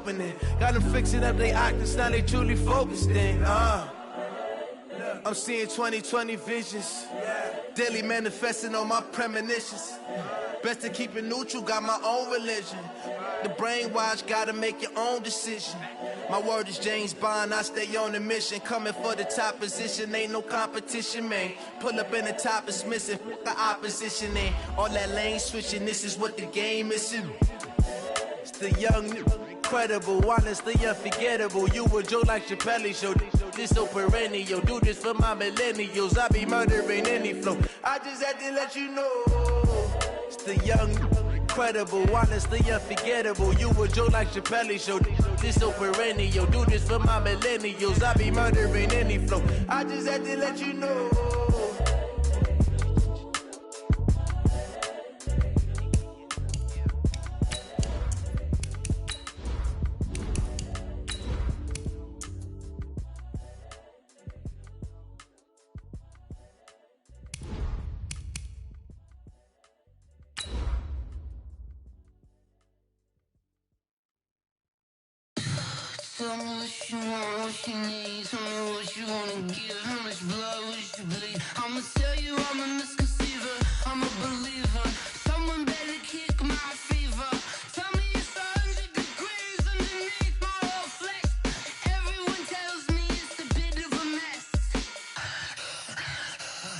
opening. Got them fixing up they octaves, now they truly focused in. I'm seeing 2020 visions. Daily manifesting on my premonitions. Best to keep it neutral, got my own religion. The brainwash, gotta make your own decision. My word is James Bond, I stay on the mission. Coming for the top position, ain't no competition, man. Pull up in the top is missing, the opposition ain't. All that lane switching, this is what the game is. It's the young, incredible, honestly unforgettable. You a joke like Chappelle show. This so perennial, do this for my millennials. I be murdering any flow. I just had to let you know. It's the young, incredible, honestly unforgettable. You a joke like Chappelle show. This so perennial, do this for my millennials. I be murdering any flow. I just had to let you know. Tell me what you want, what you need. Tell me what you wanna give. How much blood would you bleed? I'ma tell you I'm a misconceiver. I'm a believer. Someone better kick my fever. Tell me it's 100 degrees underneath my whole flesh. Everyone tells me it's a bit of a mess.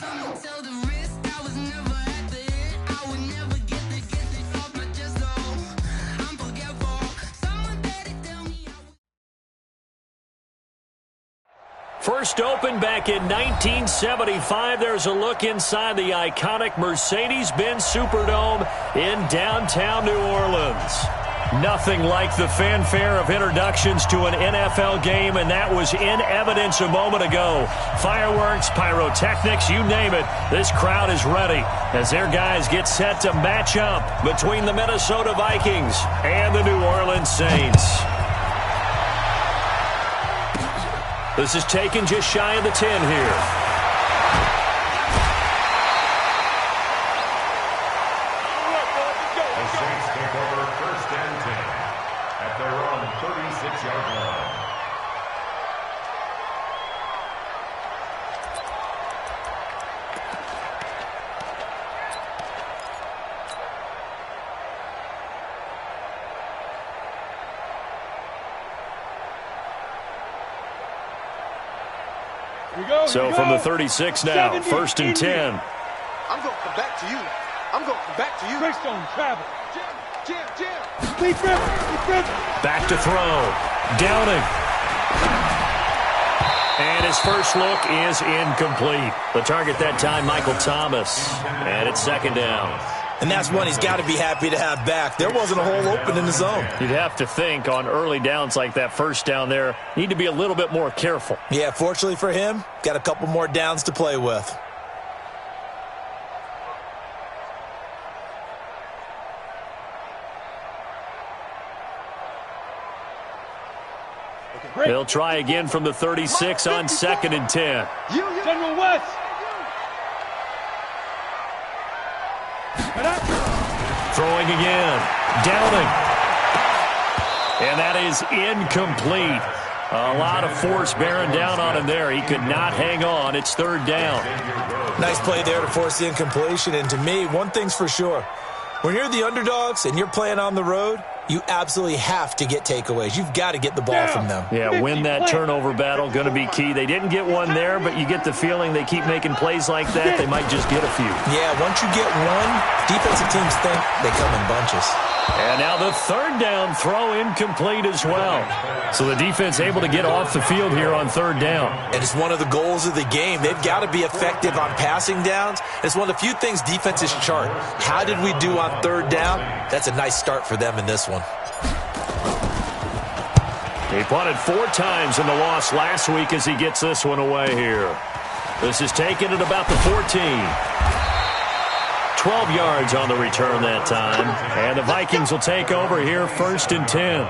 I'ma tell the risk I was never at the end. I would never get this off my chest, though. I'm forgetful. Someone better tell me I would. First opened back in 1975. There's a look inside the iconic Mercedes-Benz Superdome in downtown New Orleans. Nothing like the fanfare of introductions to an NFL game, and that was in evidence a moment ago. Fireworks, pyrotechnics, you name it. This crowd is ready as their guys get set to match up between the Minnesota Vikings and the New Orleans Saints. This is taken just shy of the 10 here. The Saints take over 1st and 10 at their own 36-yard line. So from the 36 now, 1st and 10. I'm going to come back to you. I'm going to come back to you. Great stone, travel. Jam. Deep rip. Back to throw. Downing. And his first look is incomplete. The target that time, Michael Thomas. And it's 2nd down. And that's one he's got to be happy to have back. There wasn't a hole open in the zone. You'd have to think on early downs like that, 1st down there, need to be a little bit more careful. Yeah, fortunately for him, got a couple more downs to play with. They'll try again from the 36 on 2nd and 10. General West. Throwing again. Downing. And that is incomplete. A lot of force bearing down on him there. He could not hang on. It's 3rd down. Nice play there to force the incompletion. And to me, one thing's for sure. When you're the underdogs and you're playing on the road, you absolutely have to get takeaways. You've got to get the ball from them. Yeah, win that turnover battle, going to be key. They didn't get one there, but you get the feeling they keep making plays like that, they might just get a few. Yeah, once you get one, defensive teams think they come in bunches. And now the 3rd down throw incomplete as well. So the defense able to get off the field here on 3rd down. And it's one of the goals of the game. They've got to be effective on passing downs. It's one of the few things defenses chart. How did we do on 3rd down? That's a nice start for them in this one. He punted 4 times in the loss last week as he gets this one away here. This is taken at about the 14. 12 yards on the return that time. And the Vikings will take over here 1st and 10.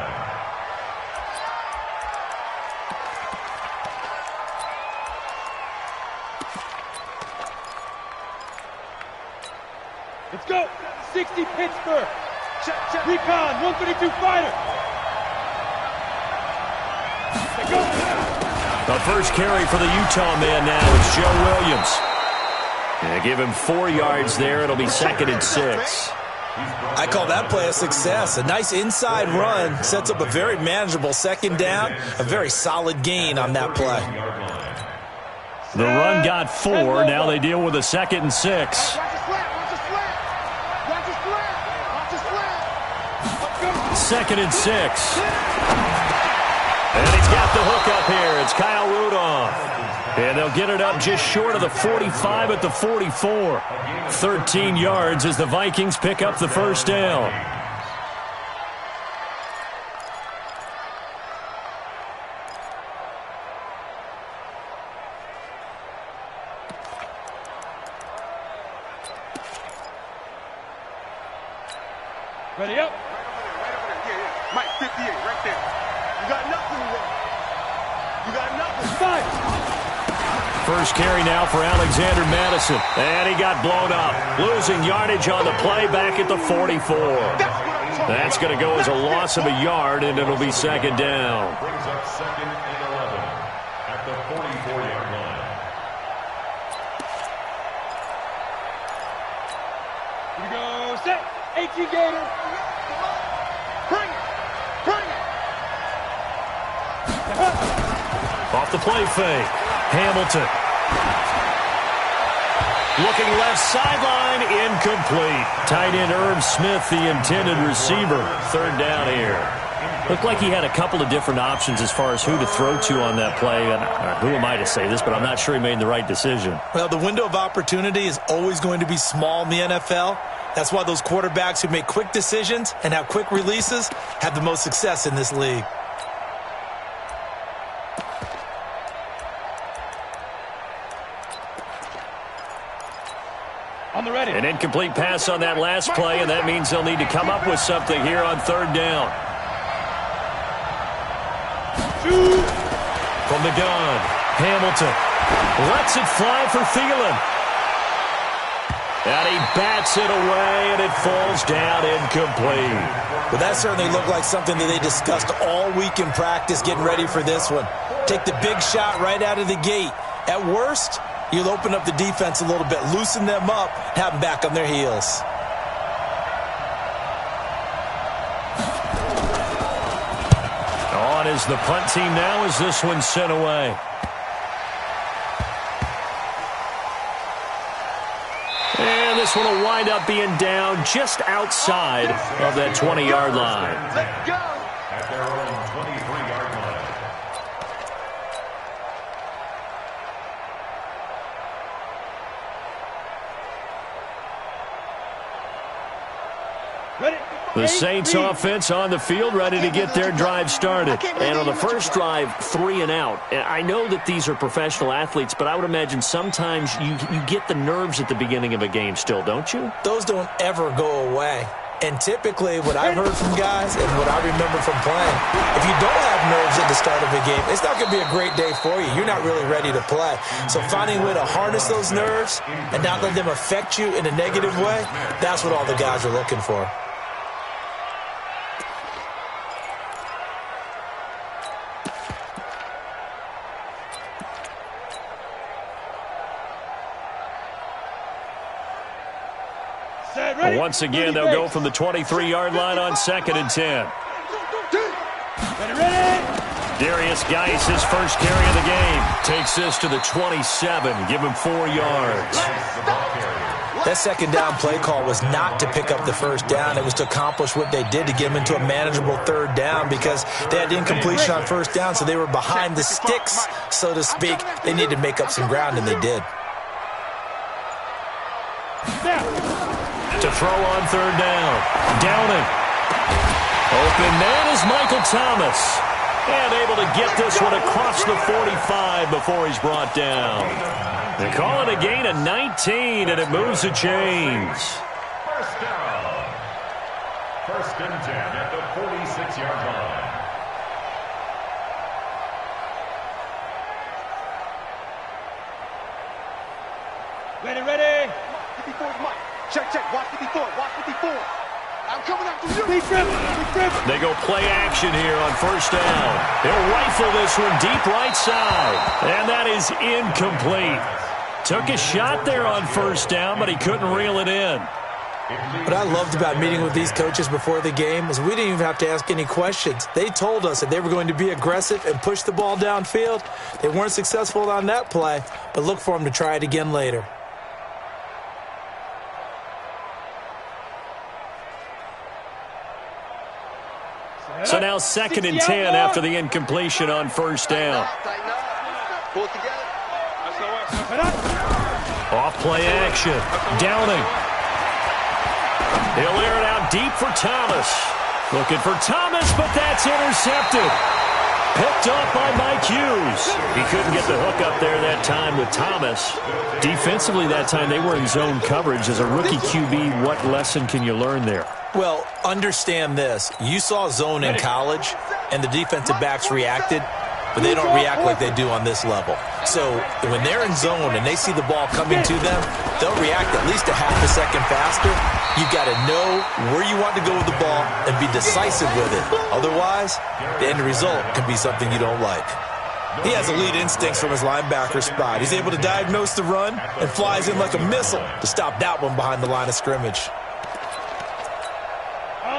Let's go. 60 Pittsburgh. Recon, 132 fighter. The first carry for the Utah man now is Joe Williams. Yeah, give him 4 yards there. It'll be 2nd and 6. I call that play a success. A nice inside run sets up a very manageable 2nd down. A very solid gain on that play. The run got 4. Now they deal with a 2nd and 6. 2nd and 6. And he's got the hook up here. It's Kyle Rudolph. And they'll get it up just short of the 45 at the 44. 13 yards as the Vikings pick up the first down. Ready up. Right over there. Yeah. Mike, 58, right there. You got nothing there. You got nothing. 5. First carry now for Alexander Madison. And he got blown up. Losing yardage on the play back at the 44. That's going to go as a loss of a yard, and it'll be 2nd down. Brings up 2nd and 11 at the 44-yard line. Here we go. Set. 18 Gator. Bring it. Bring it. Off the play fake. Hamilton. Looking left sideline, incomplete. Tight end Irv Smith, the intended receiver. 3rd down here. Looked like he had a couple of different options as far as who to throw to on that play. And who am I to say this, but I'm not sure he made the right decision. Well, the window of opportunity is always going to be small in the NFL. That's why those quarterbacks who make quick decisions and have quick releases have the most success in this league. On the ready. An incomplete pass on that last play, and that means they'll need to come up with something here on 3rd down. From the gun, Hamilton lets it fly for Thielen. And he bats it away, and it falls down incomplete. Well, that certainly looked like something that they discussed all week in practice getting ready for this one. Take the big shot right out of the gate. At worst, you'll open up the defense a little bit, loosen them up, have them back on their heels. On is the punt team now as this one's sent away. And this one will wind up being down just outside of that 20-yard line. Let's go. At their own 23-yard line. Ready. The Saints offense on the field, ready to get their drive started. And on the first drive, 3 and out. And I know that these are professional athletes, but I would imagine sometimes you get the nerves at the beginning of a game still, don't you? Those don't ever go away. And typically, what I've heard from guys and what I remember from playing, if you don't have nerves at the start of a game, it's not going to be a great day for you. You're not really ready to play. So finding a way to harness those nerves and not let them affect you in a negative way, that's what all the guys are looking for. Once again, they'll go from the 23-yard line on 2nd and 10. Ready. Darius Geis, his first carry of the game, takes this to the 27. Give him 4 yards. That 2nd down play call was not to pick up the first down. It was to accomplish what they did to get them into a manageable 3rd down because they had incompletion on 1st down, so they were behind the sticks, so to speak. They needed to make up some ground, and they did. To throw on 3rd down. Downing. Open man is Michael Thomas. And able to get this one across the 45 before he's brought down. They call it a gain of 19, and it moves the chains. First down. 1st and 10 at the 46-yard line. Ready. 54 is Mike. Check. Watch 54. I'm coming after you. They go play action here on first down. He'll rifle this one deep right side. And that is incomplete. Took a shot there on first down, but he couldn't reel it in. What I loved about meeting with these coaches before the game is we didn't even have to ask any questions. They told us that they were going to be aggressive and push the ball downfield. They weren't successful on that play, but look for them to try it again later. So now 2nd and 10 after the incompletion on first down. Pull it together. Off play action. Downing. He'll air it out deep for Thomas. Looking for Thomas, but that's intercepted. Picked off by Mike Hughes. He couldn't get the hook up there that time with Thomas. Defensively that time they were in zone coverage. As a rookie QB, what lesson can you learn there? Well, understand this. You saw zone in college, and the defensive backs reacted, but they don't react like they do on this level. So when they're in zone and they see the ball coming to them, they'll react at least a half a second faster. You've got to know where you want to go with the ball and be decisive with it. Otherwise, the end result can be something you don't like. He has elite instincts from his linebacker spot. He's able to diagnose the run and flies in like a missile to stop that one behind the line of scrimmage.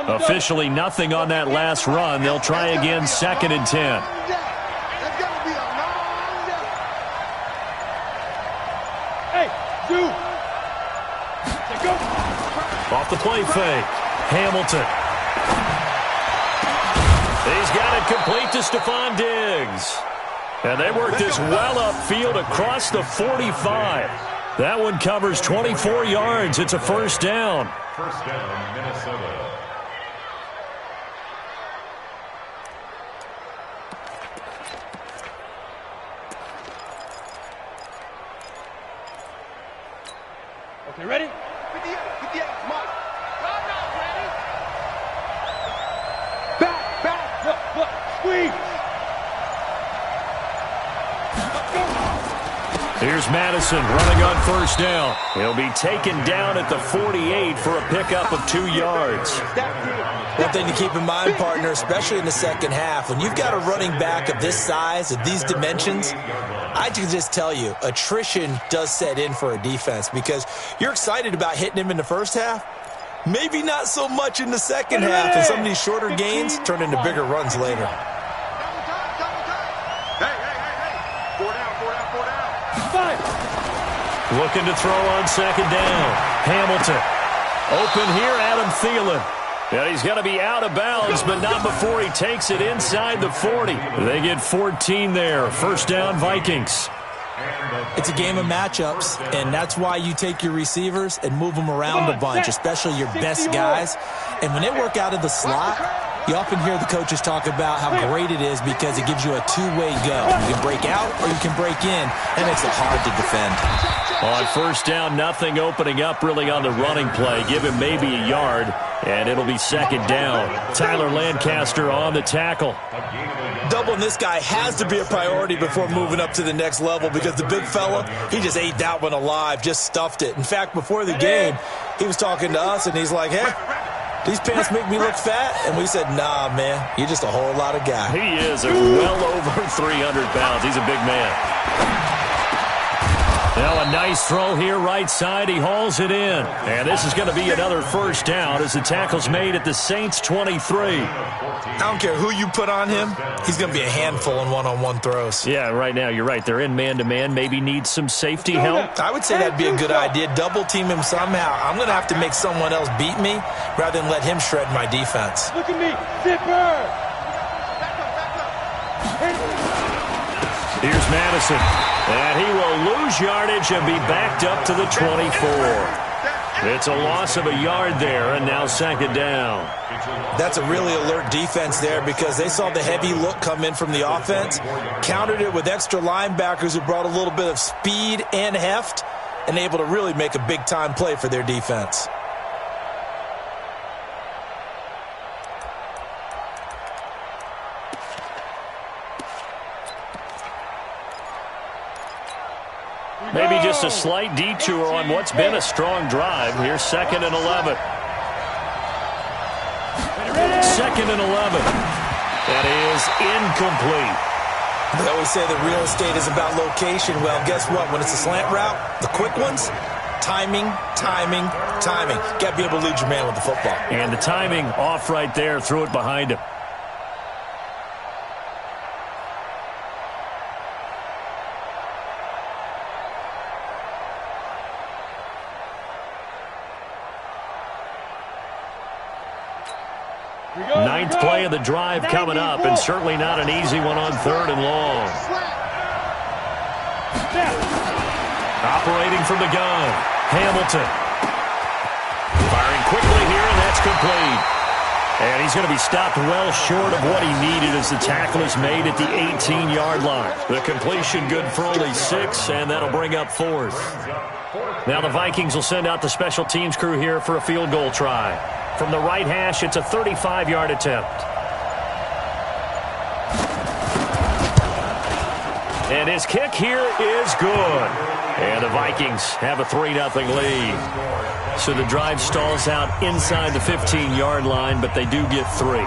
Officially nothing on that last run. They'll try again 2nd and 10. Off the play fake. Hamilton. He's got it complete to Stephon Diggs. And they work this well upfield across the 45. That one covers 24 yards. It's a first down. First down, Minnesota. Okay, ready? 58, mark. Look, squeeze. Here's Madison running on first down. He'll be taken down at the 48 for a pickup of 2 yards. One thing to keep in mind, partner, especially in the second half, when you've got a running back of this size, of these dimensions, I can just tell you, attrition does set in for a defense because you're excited about hitting him in the first half. Maybe not so much in the second half, and some of these shorter gains turn into bigger runs later. Hey. 4 down. Looking to throw on second down. Hamilton. Open here, Adam Thielen. Yeah, he's going to be out of bounds, but not before he takes it inside the 40. They get 14 there. First down, Vikings. It's a game of matchups, and that's why you take your receivers and move them around a bunch, especially your best guys. And when they work out of the slot, you often hear the coaches talk about how great it is because it gives you a two-way go. You can break out or you can break in, and makes it hard to defend. On first down, nothing opening up really on the running play. Give him maybe a yard, and it'll be second down. Tyler Lancaster on the tackle. Doubling this guy has to be a priority before moving up to the next level because the big fella, he just ate that one alive, just stuffed it. In fact, before the game, he was talking to us, and he's like, hey, these pants make me look fat? And we said, nah, man, you're just a whole lot of guy. He is well over 300 pounds. He's a big man. Now a nice throw here right side. He hauls it in. And this is going to be another first down as the tackle's made at the Saints 23. I don't care who you put on him. He's going to be a handful in one-on-one throws. Yeah, right now, you're right. They're in man-to-man. Maybe need some safety help. I would say that'd be a good idea. Double team him somehow. I'm going to have to make someone else beat me rather than let him shred my defense. Look at me. Zipper. Here's Madison. And he will lose yardage and be backed up to the 24. It's a loss of a yard there, and now second down. That's a really alert defense there because they saw the heavy look come in from the offense, countered it with extra linebackers who brought a little bit of speed and heft, and able to really make a big-time play for their defense. Maybe just a slight detour on what's been a strong drive. Here's 2nd and 11. 2nd and 11. That is incomplete. They always say that real estate is about location. Well, guess what? When it's a slant route, the quick ones, timing. Got to be able to lead your man with the football. And the timing off right there. Threw it behind him. Ninth play of the drive coming up, and certainly not an easy one on 3rd and long. Operating from the gun, Hamilton. Firing quickly here, and that's complete. And he's going to be stopped well short of what he needed as the tackle is made at the 18-yard line. The completion good for only 6, and that'll bring up 4th. Now the Vikings will send out the special teams crew here for a field goal try. From the right hash, it's a 35-yard attempt. And his kick here is good. And the Vikings have a 3-0 lead. So the drive stalls out inside the 15-yard line, but they do get 3.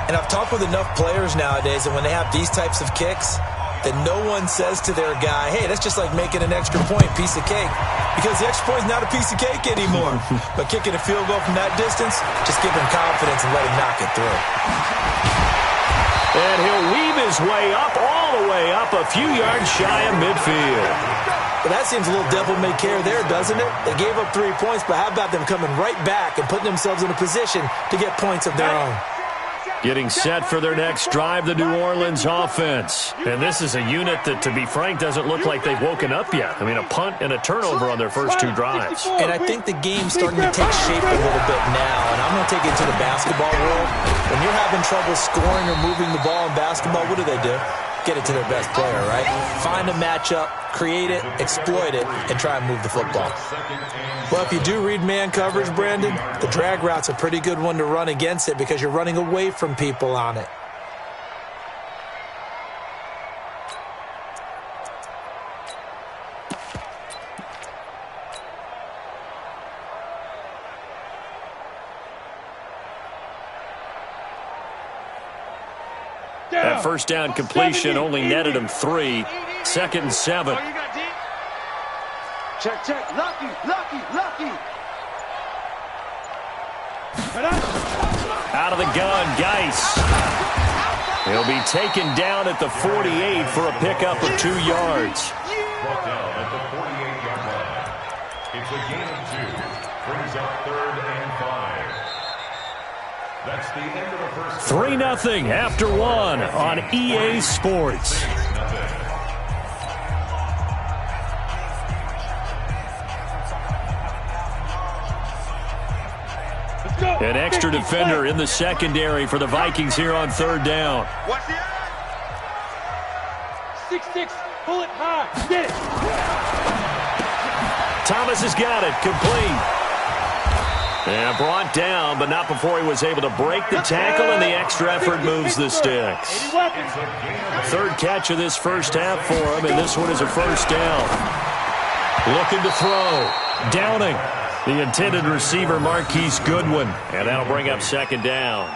And I've talked with enough players nowadays that when they have these types of kicks, that no one says to their guy, hey, that's just like making an extra point, piece of cake. Because the extra point is not a piece of cake anymore. But kicking a field goal from that distance, just give him confidence and let him knock it through. And he'll weave his way up, all the way up, a few yards shy of midfield. Well, that seems a little devil-may-care there, doesn't it? They gave up 3 points, but how about them coming right back and putting themselves in a position to get points of their own? Getting set for their next drive, the New Orleans offense. And this is a unit that, to be frank, doesn't look like they've woken up yet. I mean, a punt and a turnover on their first 2 drives. And I think the game's starting to take shape a little bit now. And I'm going to take it to the basketball world. When you're having trouble scoring or moving the ball in basketball, what do? Get it to their best player, right? Find a matchup, create it, exploit it, and try and move the football. Well, if you do read man coverage, Brandon, the drag route's a pretty good one to run against it because you're running away from people on it. That first down completion only netted him 3. 2nd and 7. Check. Lucky. Out of the gun, Geis. He'll be taken down at the 48 for a pickup of 2 yards. Brought down at the 48-yard line. It's a gain of 2. Brings up 3rd and 5. That's the end of the first. 3-0 after 1 on EA Sports. An extra defender in the secondary for the Vikings here on 3rd down. Watch the 6-6, pull it high, get it. Thomas has got it, complete. And brought down, but not before he was able to break the tackle, and the extra effort moves the sticks. 3rd catch of this first half for him, and this one is a first down. Looking to throw. Downing. The intended receiver, Marquise Goodwin. And that'll bring up 2nd down.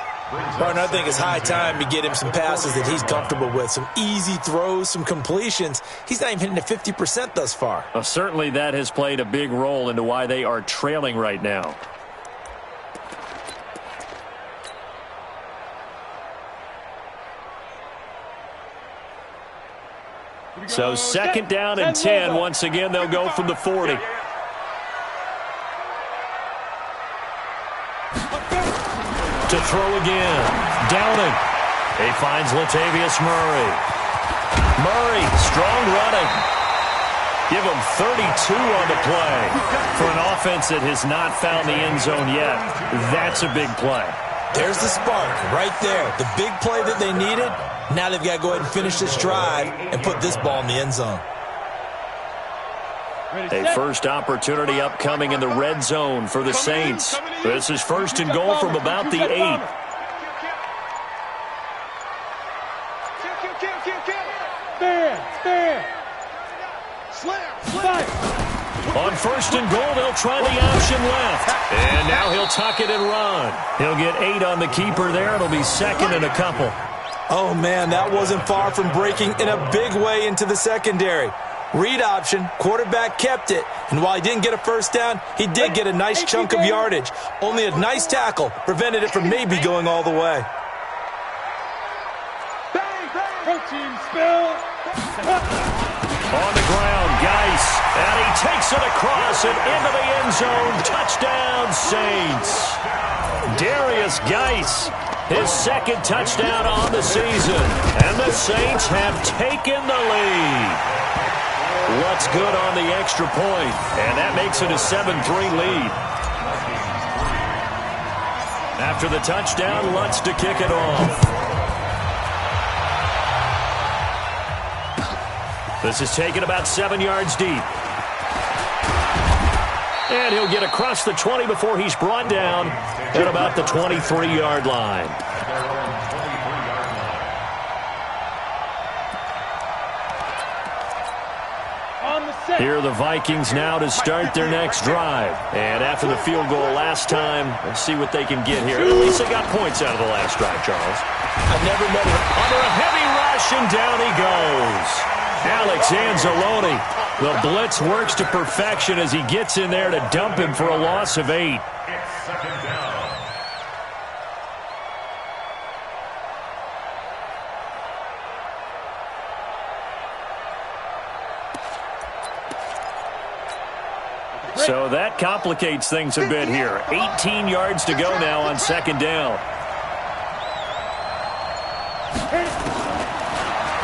Partner, I think it's high time to get him some passes that he's comfortable with. Some easy throws, some completions. He's not even hitting the 50% thus far. Well, certainly that has played a big role into why they are trailing right now. So 2nd down and 10. Once again, they'll go from the 40. To throw again. Downing. He finds Latavius Murray. Murray, strong running. Give him 32 on the play. For an offense that has not found the end zone yet, that's a big play. There's the spark right there. The big play that they needed. Now they've got to go ahead and finish this drive and put this ball in the end zone. A first opportunity upcoming in the red zone for the Saints. This is 1st and goal from about the 8. Stand. On first and goal, they'll try the option left. And now he'll tuck it and run. He'll get 8 on the keeper there. It'll be second and a couple. Oh, man, that wasn't far from breaking in a big way into the secondary. Read option, quarterback kept it, and while he didn't get a first down, he did get a nice chunk of yardage. Only a nice tackle prevented it from maybe going all the way. Protein spill. On the ground, Geis, and he takes it across and into the end zone. Touchdown, Saints. Darius Geis, his second touchdown on the season, and the Saints have taken the lead. Lutz good on the extra point, and that makes it a 7-3 lead. After the touchdown, Lutz to kick it off. This is taken about 7 yards deep. And he'll get across the 20 before he's brought down at about the 23-yard line. Here are the Vikings now to start their next drive. And after the field goal last time, let's see what they can get here. At least they got points out of the last drive, Charles. I've never met him. Under a heavy rush, and down he goes. Alex Anzalone. The blitz works to perfection as he gets in there to dump him for a loss of 8. It's second down. So that complicates things a bit here. 18 yards to go now on second down.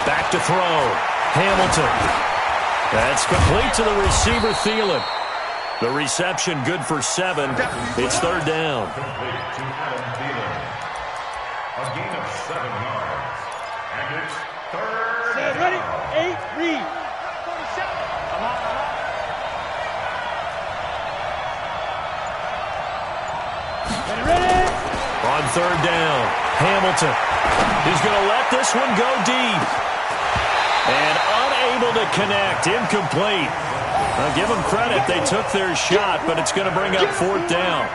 Back to throw. Hamilton. That's complete to the receiver, Thielen. The reception good for 7. It's third down. Complete to Adam Thielen. A gain of 7 yards. And it's third down. Ready? 8, read. Ready? On third down, Hamilton. He's going to let this one go deep. And unable to connect, incomplete. I'll give them credit. They took their shot, but it's going to bring up fourth down.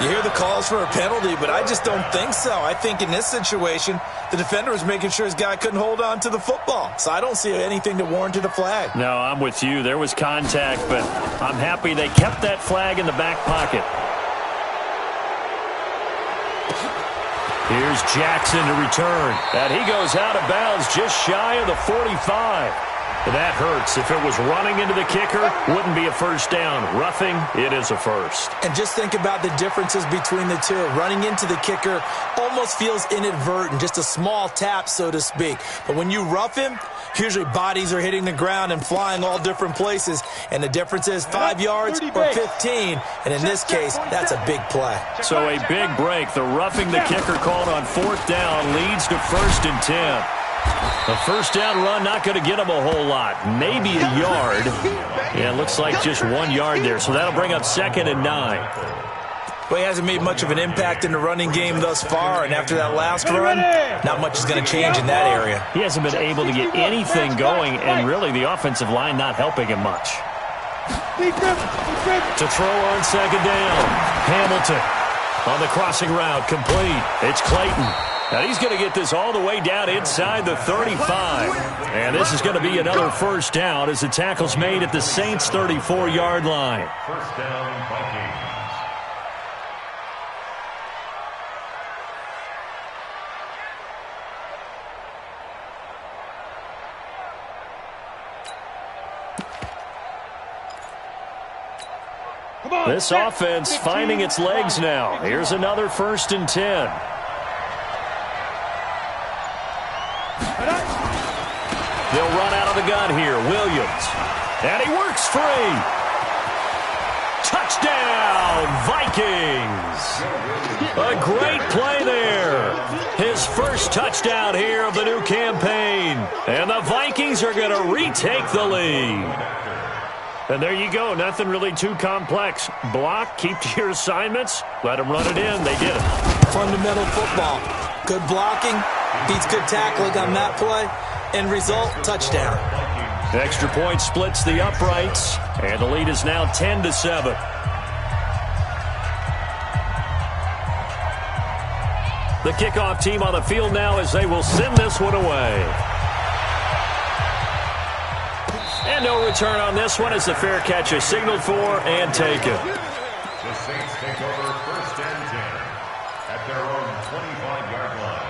You hear the calls for a penalty, but I just don't think so. I think in this situation, the defender was making sure his guy couldn't hold on to the football. So I don't see anything that warranted a flag. No, I'm with you. There was contact, but I'm happy they kept that flag in the back pocket. Here's Jackson to return. And he goes out of bounds just shy of the 45. That hurts. If it was running into the kicker, wouldn't be a first down. Roughing, it is a first. And just think about the differences between the two. Running into the kicker almost feels inadvertent, just a small tap, so to speak. But when you rough him, usually bodies are hitting the ground and flying all different places. And the difference is 5 yards or 15. And in this case, that's a big play. So a big break. The roughing the kicker called on fourth down leads to 1st and 10. A first down run not going to get him a whole lot. Maybe a yard. Yeah, it looks like just 1 yard there. So that'll bring up 2nd and 9. Well, he hasn't made much of an impact in the running game thus far, and after that last run, not much is going to change in that area. He hasn't been able to get anything going, and really the offensive line not helping him much. To throw on second down. Hamilton on the crossing route, complete. It's Clayton. Now he's going to get this all the way down inside the 35. And this is going to be another first down as the tackle's made at the Saints' 34-yard line. First down, Vikings. This offense finding its legs now. Here's another 1st and 10. They'll run out of the gun here. Williams. And he works free. Touchdown, Vikings. A great play there. His first touchdown here of the new campaign. And the Vikings are going to retake the lead. And there you go. Nothing really too complex. Block, keep to your assignments, let them run it in. They did it. Fundamental football. Good blocking beats good tackling on that play. End result, touchdown. Extra point splits the uprights, and the lead is now 10-7. The kickoff team on the field now as they will send this one away. And no return on this one as the fair catch is signaled for and taken. The Saints take over 1st and 10 at their own 25-yard line.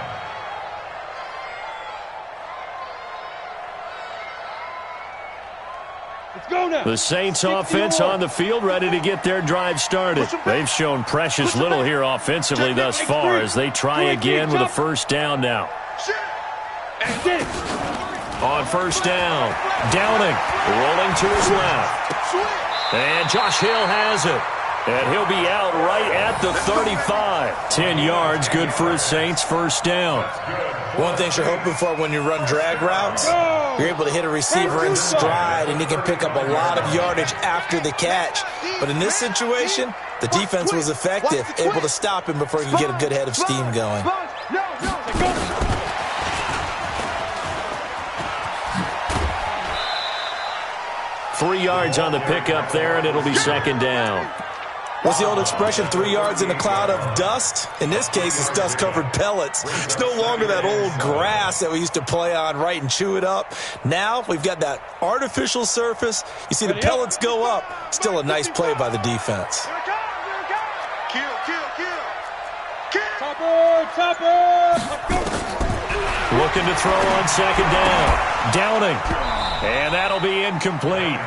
Let's go now. The Saints offense on the field, ready to get their drive started. They've shown precious little here offensively thus far as they try again with a first down now. On first down, Downing rolling to his left. And Josh Hill has it. And he'll be out right at the 35. 10 yards, good for a Saints first down. One thing you're hoping for when you run drag routes, you're able to hit a receiver in stride, and he can pick up a lot of yardage after the catch. But in this situation, the defense was effective, able to stop him before he could get a good head of steam going. 3 yards on the pickup there, and it'll be second down. What's the old expression, 3 yards in a cloud of dust? In this case, it's dust-covered pellets. It's no longer that old grass that we used to play on, right, and chew it up. Now we've got that artificial surface. You see the pellets go up. Still a nice play by the defense. Looking to throw on second down. Downing. And that'll be incomplete.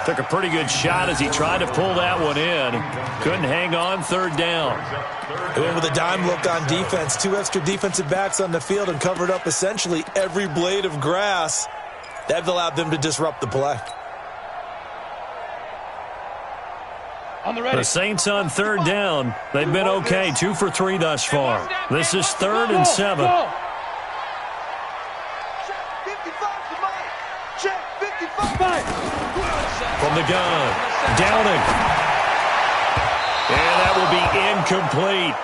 Took a pretty good shot as he tried to pull that one in. Couldn't hang on third down. They went with a dime look on defense. 2 extra defensive backs on the field and covered up essentially every blade of grass. That allowed them to disrupt the play. The Saints on third down. They've been okay. 2 for 3 thus far. This is 3rd and 7. From the gun, Downing. And that will be incomplete.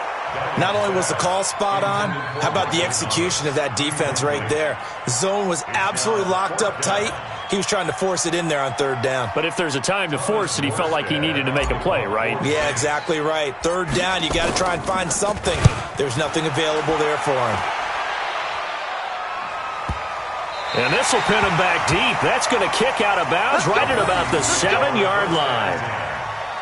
Not only was the call spot on, how about the execution of that defense right there? The zone was absolutely locked up tight. He was trying to force it in there on third down. But if there's a time to force it, he felt like he needed to make a play, right? Yeah, exactly right. Third down, you got to try and find something. There's nothing available there for him. And this will pin him back deep. That's going to kick out of bounds right at about the 7-yard line.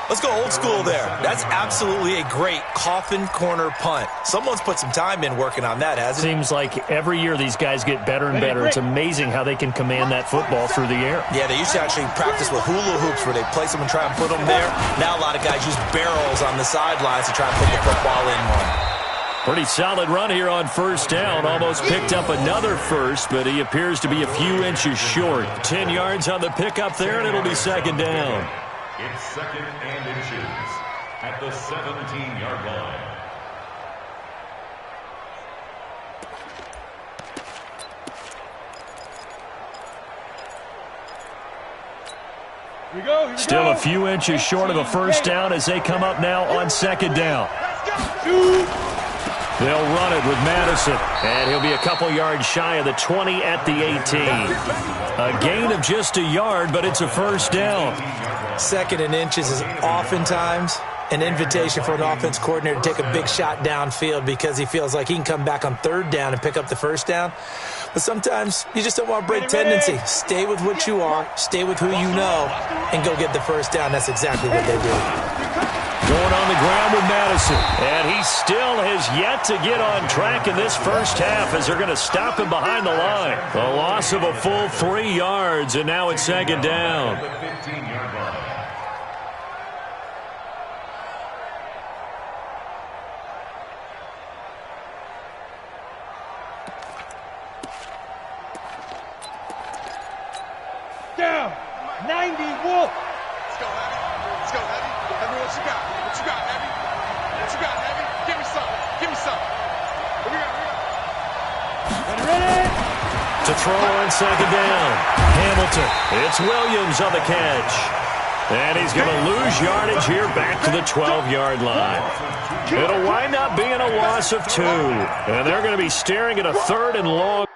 Let's go old school there. That's absolutely a great coffin corner punt. Someone's put some time in working on that, hasn't it? Seems like every year these guys get better and better. It's amazing how they can command that football through the air. Yeah, they used to actually practice with hula hoops where they place them and try and put them there. Now a lot of guys use barrels on the sidelines to try and put the football in one. Pretty solid run here on first down. Almost picked up another first, but he appears to be a few inches short. 10 yards on the pickup there, and it'll be second down. It's 2nd and inches at the 17-yard line. Here we go. Still a few inches short of a first down as they come up now on second down. They'll run it with Madison, and he'll be a couple yards shy of the 20 at the 18. A gain of just a yard, but it's a first down. 2nd and inches is oftentimes an invitation for an offense coordinator to take a big shot downfield because he feels like he can come back on third down and pick up the first down. But sometimes you just don't want to break tendency. Stay with what you are, stay with who you know, and go get the first down. That's exactly what they do. Going on the ground with Madison. And he still has yet to get on track in this first half as they're going to stop him behind the line. A loss of a full 3 yards, and now it's second down. The 15-yard line. Down. 90, Wolf. Let's go, Heavy. Let's go, Heavy. Heavy, what you got? What you got, Heavy? What you got, Heavy? Give me some. Give me some. What we got? Ready? To throw on second down. Hamilton. It's Williams on the catch. And he's going to lose yardage here back to the 12-yard line. It'll wind up being a loss of 2. And they're going to be staring at a 3rd and long.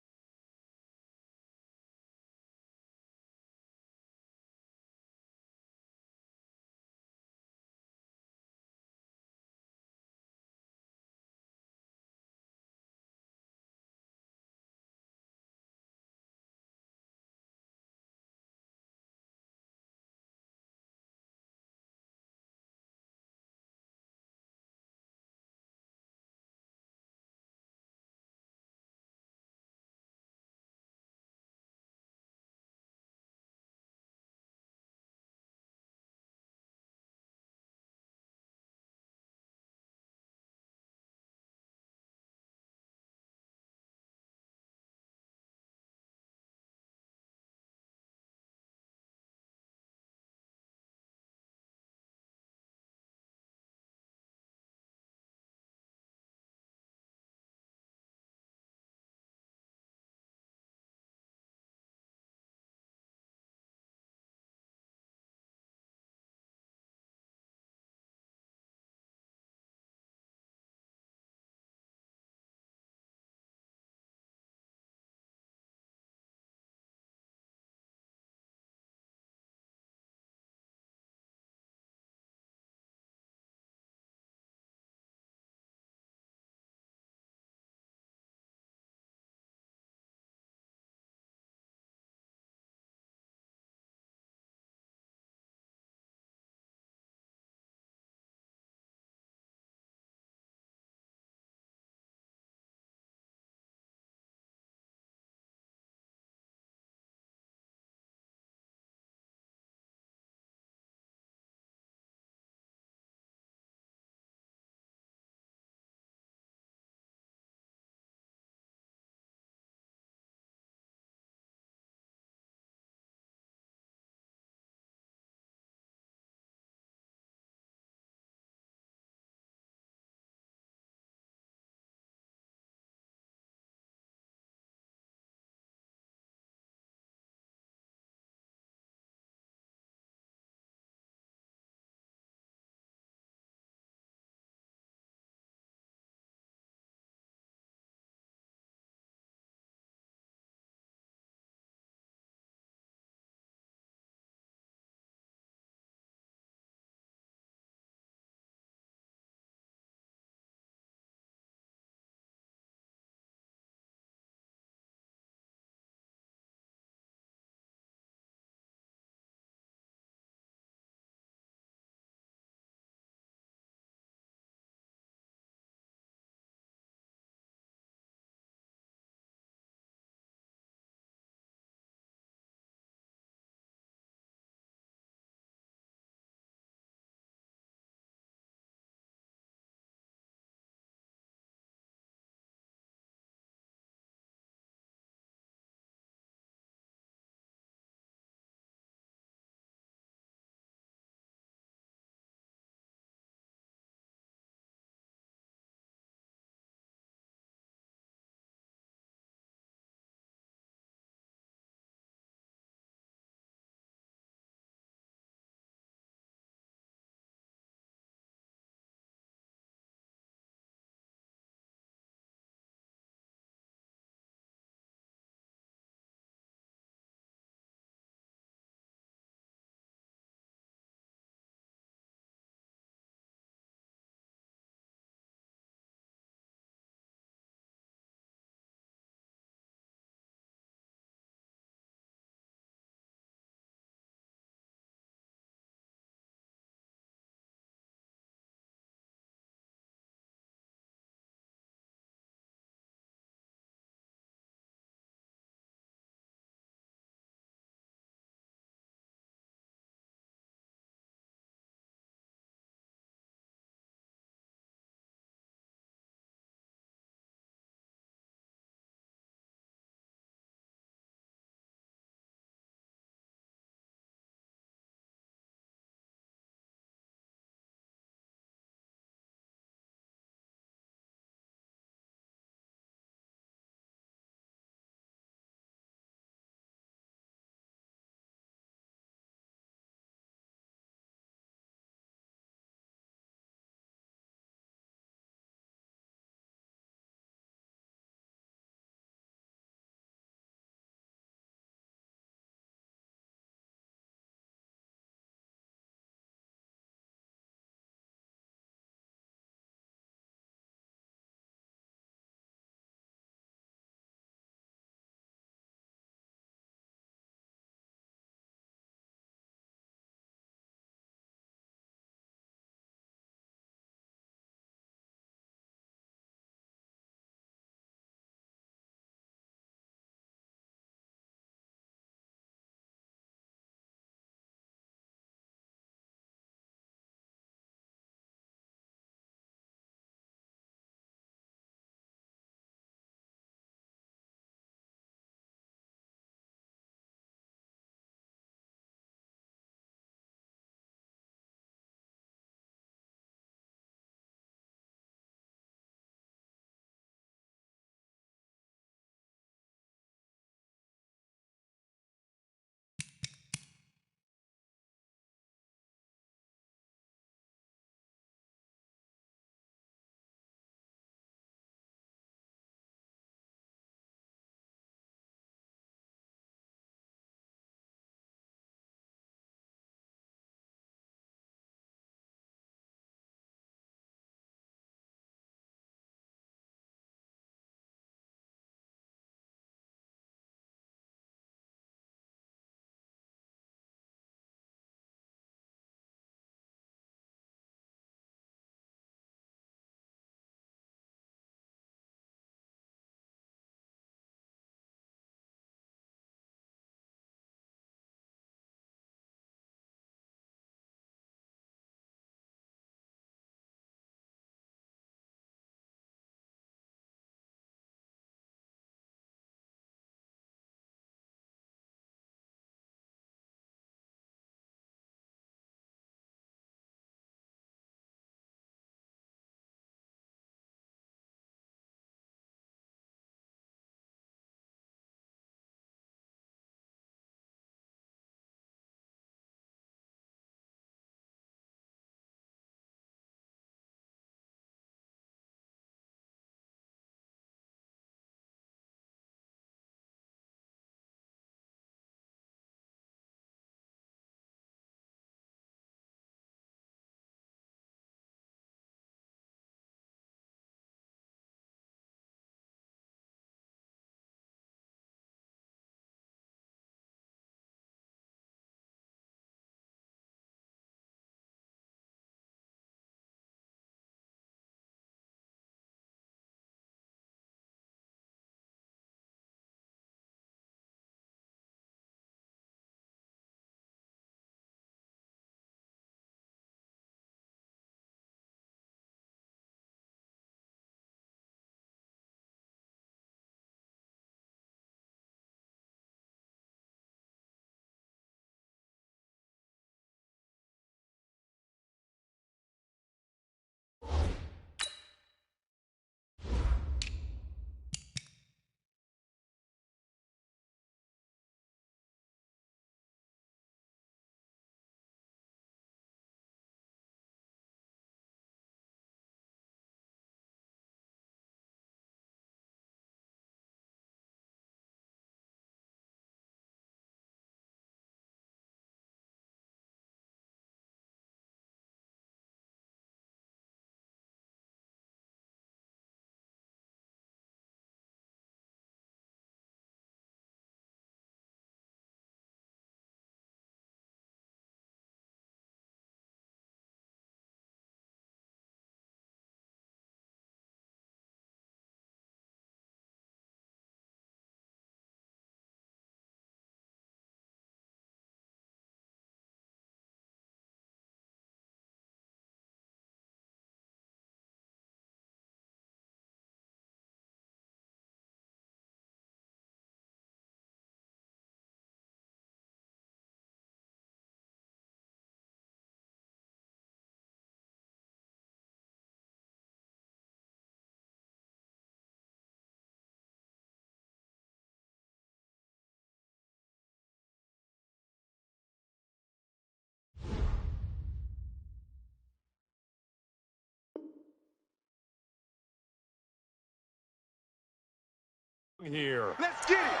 Here. Let's get it.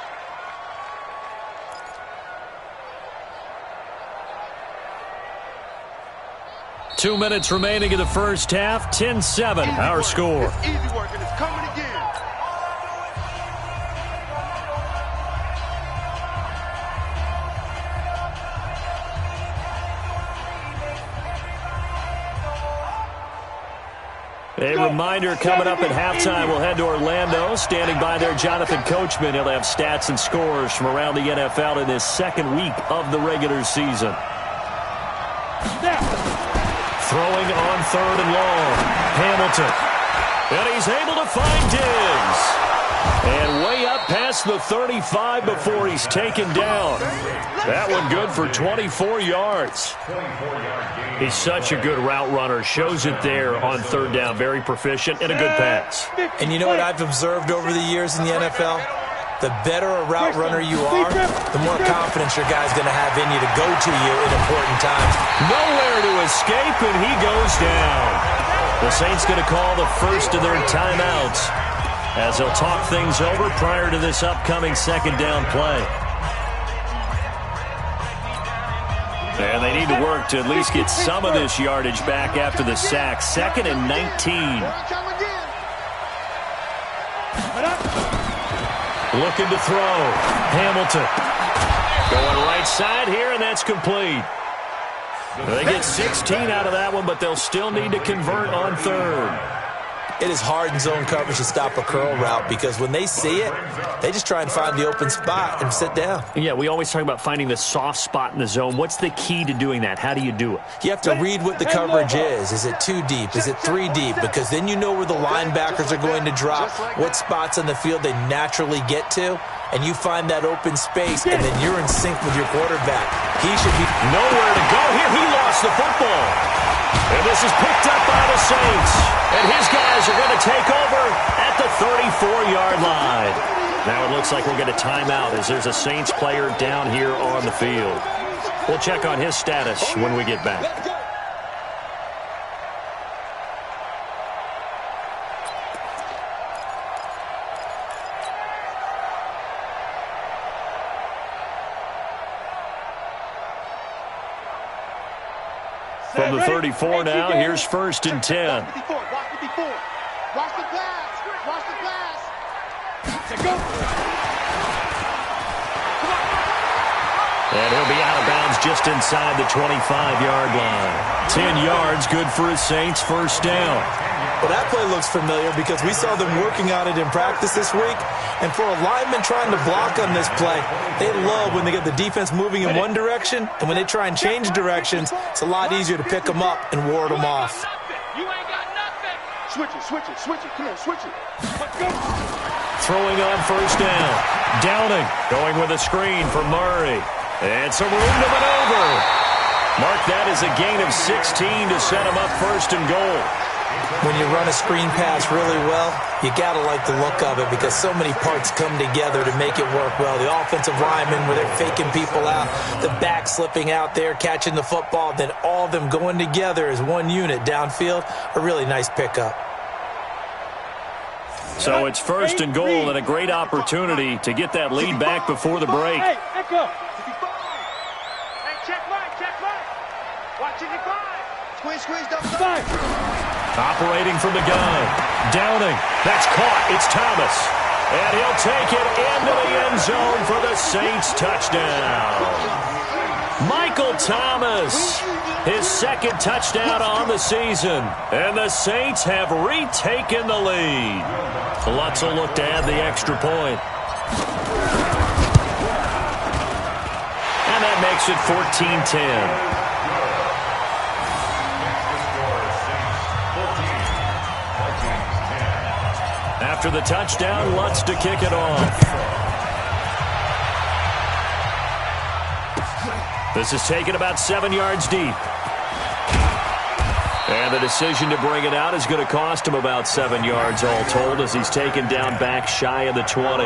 Two minutes remaining in the first half. 10-7, our score. It's easy work, and it's coming again. A reminder coming up at halftime, we'll head to Orlando. Standing by there, Jonathan Coachman. He'll have stats and scores from around the NFL in this second week of the regular season. Throwing on third and long. Hamilton. And he's able to find Diggs. And way up past the 35 before he's taken down. That one good for 24 yards. He's such a good route runner. Shows it there on third down. Very proficient and a good pass. And you know what I've observed over the years in the NFL? The better a route runner you are, the more confidence your guy's going to have in you to go to you in important times. Nowhere to escape, and he goes down. The Saints going to call the first of their timeouts as they'll talk things over prior to this upcoming second down play. And they need to work to at least get some of this yardage back after the sack. 2nd and 19. Looking to throw. Hamilton. Going right side here, and that's complete. They get 16 out of that one, but they'll still need to convert on third. It is hard in zone coverage to stop a curl route because when they see it, they just try and find the open spot and sit down. Yeah, we always talk about finding the soft spot in the zone. What's the key to doing that? How do you do it? You have to read what the coverage is. Is it 2 deep? Is it 3 deep? Because then you know where the linebackers are going to drop, what spots on the field they naturally get to, and you find that open space, and then you're in sync with your quarterback. He should be nowhere to go here. He lost the football. And this is picked up by the Saints. And his guys are going to take over at the 34-yard line. Now it looks like we'll get a timeout as there's a Saints player down here on the field. We'll check on his status when we get back. From the 34 now, here's 1st and 10. Watch the pass. Watch the pass. Go. And he'll be out of bounds just inside the 25-yard line. 10 yards, good for his Saints first down. Well, that play looks familiar because we saw them working on it in practice this week. And for a lineman trying to block on this play, they love when they get the defense moving in one direction. And when they try and change directions, it's a lot easier to pick them up and ward them off. You ain't got nothing. Switch it. Come on, switch it. Let's go. Throwing on first down. Downing, going with a screen for Murray. And some room to maneuver. Mark that as a gain of 16 to set him up 1st and goal. When you run a screen pass really well, you got to like the look of it because so many parts come together to make it work well. The offensive linemen, where they're faking people out, the back slipping out there, catching the football, then all of them going together as one unit downfield, a really nice pickup. So it's 1st and goal and a great opportunity to get that lead back before the break. Hey, echo. Hey, check right. Watch it, 5. Squeeze, double. 5. Operating from the gun. Downing. That's caught. It's Thomas. And he'll take it into the end zone for the Saints touchdown. Michael Thomas, his 2nd touchdown on the season. And the Saints have retaken the lead. Lutz will look to add the extra point. And that makes it 14-10. After the touchdown, Lutz to kick it off. This is taken about 7 yards deep. And the decision to bring it out is going to cost him about 7 yards all told as he's taken down back shy of the 20.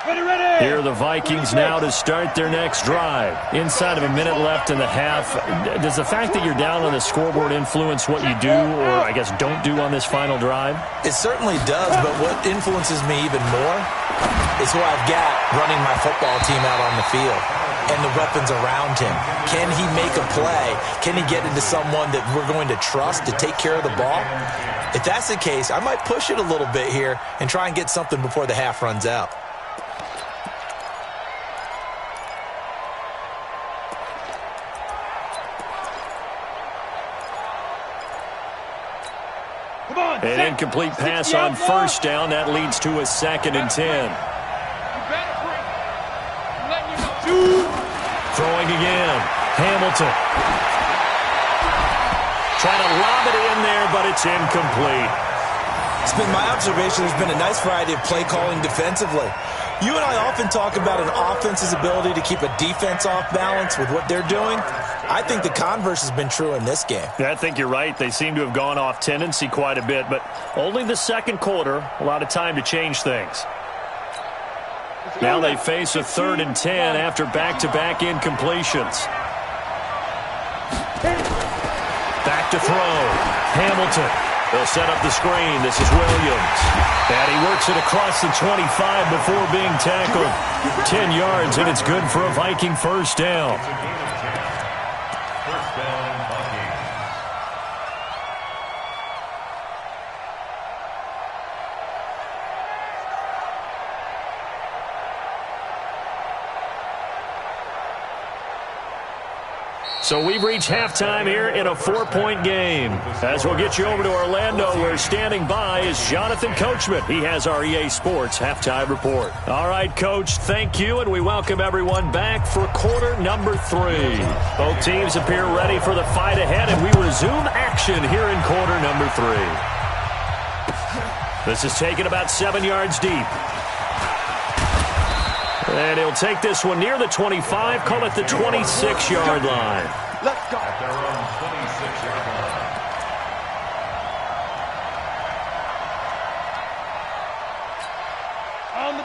Here are the Vikings now to start their next drive. Inside of a minute left in the half, does the fact that you're down on the scoreboard influence what you do or, I guess, don't do on this final drive? It certainly does, but what influences me even more is who I've got running my football team out on the field and the weapons around him. Can he make a play? Can he get into someone that we're going to trust to take care of the ball? If that's the case, I might push it a little bit here and try and get something before the half runs out. An incomplete pass on first down. That leads to a 2nd and 10. Throwing again. Hamilton. Trying to lob it in there, but it's incomplete. It's been my observation there's been a nice variety of play calling defensively. You and I often talk about an offense's ability to keep a defense off balance with what they're doing. I think the converse has been true in this game. Yeah, I think you're right. They seem to have gone off tendency quite a bit, but only the second quarter, a lot of time to change things. Now they face a 3rd and 10 after back-to-back incompletions. Back to throw. Hamilton. They'll set up the screen. This is Williams. And he works it across the 25 before being tackled. 10 yards, and it's good for a Viking first down. First down, Vikings. So we've reached halftime here in a 4-point game. As we'll get you over to Orlando, where standing by is Jonathan Coachman. He has our EA Sports halftime report. All right, Coach, thank you, and we welcome everyone back for quarter number 3. Both teams appear ready for the fight ahead, and we resume action here in quarter number 3. This is taken about 7 yards deep. And he'll take this one near the 25, call it the 26-yard line. Let's go. At their own 26-yard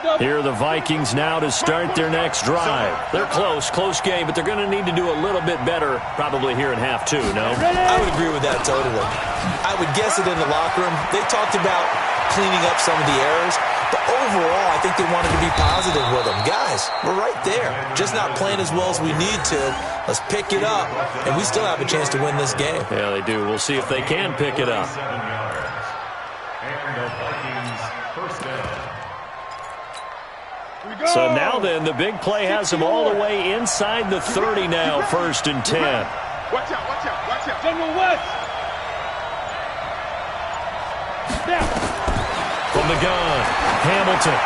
line. Here are the Vikings now to start their next drive. They're close game, but they're going to need to do a little bit better probably here in half 2, no? I would agree with that totally. I would guess it in the locker room. They talked about cleaning up some of the errors. But overall, I think they wanted to be positive with them. Guys, we're right there. Just not playing as well as we need to. Let's pick it up, and we still have a chance to win this game. Yeah, they do. We'll see if they can pick it up. 7 yards. And the Vikings first down. So now then, the big play has them all the way inside the 30 now, 1st and 10. Watch out, watch out, watch out. General West. Now. From the gun, Hamilton.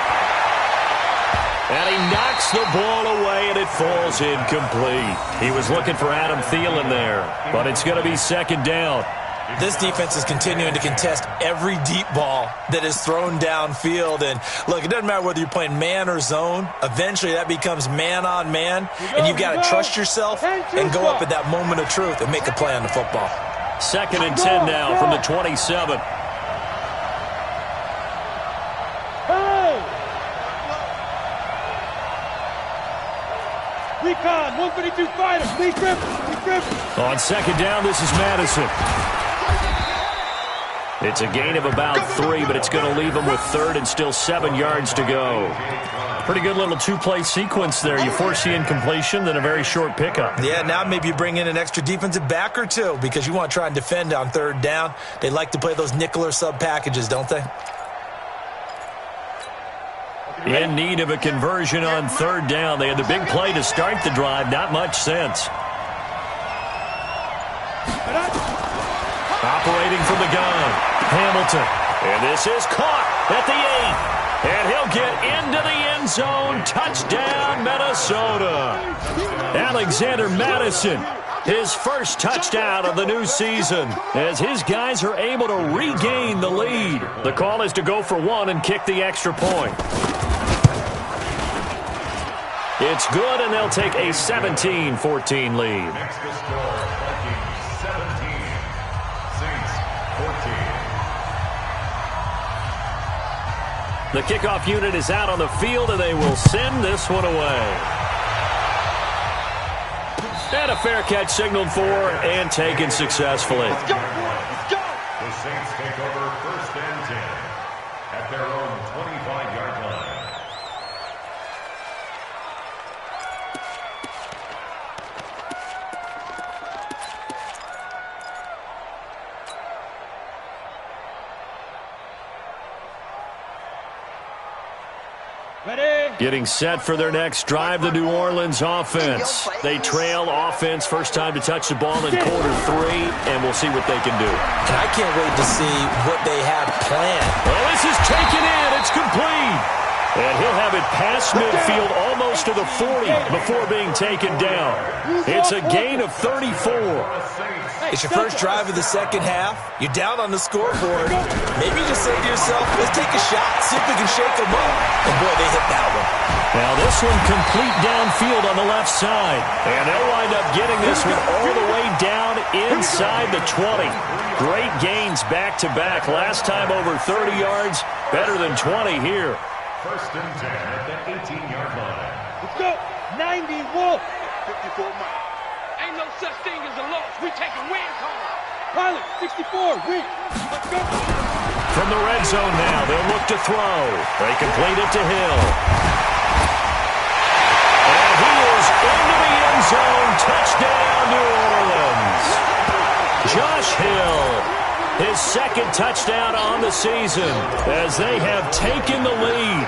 And he knocks the ball away, and it falls incomplete. He was looking for Adam Thielen there, but it's going to be 2nd down. This defense is continuing to contest every deep ball that is thrown downfield. And, look, it doesn't matter whether you're playing man or zone. Eventually, that becomes man-on-man, and you've got to trust yourself and go up at that moment of truth and make a play on the football. 2nd and 10 now from the 27. Recon, 152 fighter, Lee Griffin. On 2nd down, this is Madison. It's a gain of about 3, but it's going to leave them with 3rd and still 7 yards to go. Pretty good little 2-play sequence there. You force the incompletion, then a very short pickup. Yeah, now maybe you bring in an extra defensive back or two because you want to try and defend on 3rd down. They like to play those nickel or sub packages, don't they? In need of a conversion on 3rd down. They had the big play to start the drive. Not much sense. Operating from the gun, Hamilton. And this is caught at the 8. And he'll get into the end zone. Touchdown, Minnesota. Alexander Madison, his first touchdown of the new season, as his guys are able to regain the lead. The call is to go for 1 and kick the extra point. It's good, and they'll take a 17-14 lead. Next to score, Vikings 17, Saints 14. The kickoff unit is out on the field, and they will send this one away. And a fair catch signaled for and taken successfully. Let's go, let's go. The Saints take over 1st and 10 at their own 25-yard line. Ready? Getting set for their next drive, the New Orleans offense. They trail offense, first time to touch the ball in quarter 3, and we'll see what they can do. And I can't wait to see what they have planned. Well, this is taken in. It's complete. And he'll have it past midfield almost to the 40 before being taken down. It's a gain of 34. It's your first drive of the second half. You're down on the scoreboard. Maybe you just say to yourself, let's take a shot, see if we can shake them up. And boy, they hit that one. Now this one complete downfield on the left side. And they'll wind up getting this one all the way down inside the 20. Great gains back-to-back. Last time over 30 yards, better than 20 here. 1st and 10 at the 18-yard line. Let's go. 90 Wolf. 54 miles. Ain't no such thing as a loss. We taking wins home. Pilot, 64, win. Let's go. From the red zone now, they'll look to throw. They complete it to Hill. And he is into the end zone. Touchdown, New Orleans. Josh Hill, his second touchdown on the season as they have taken the lead.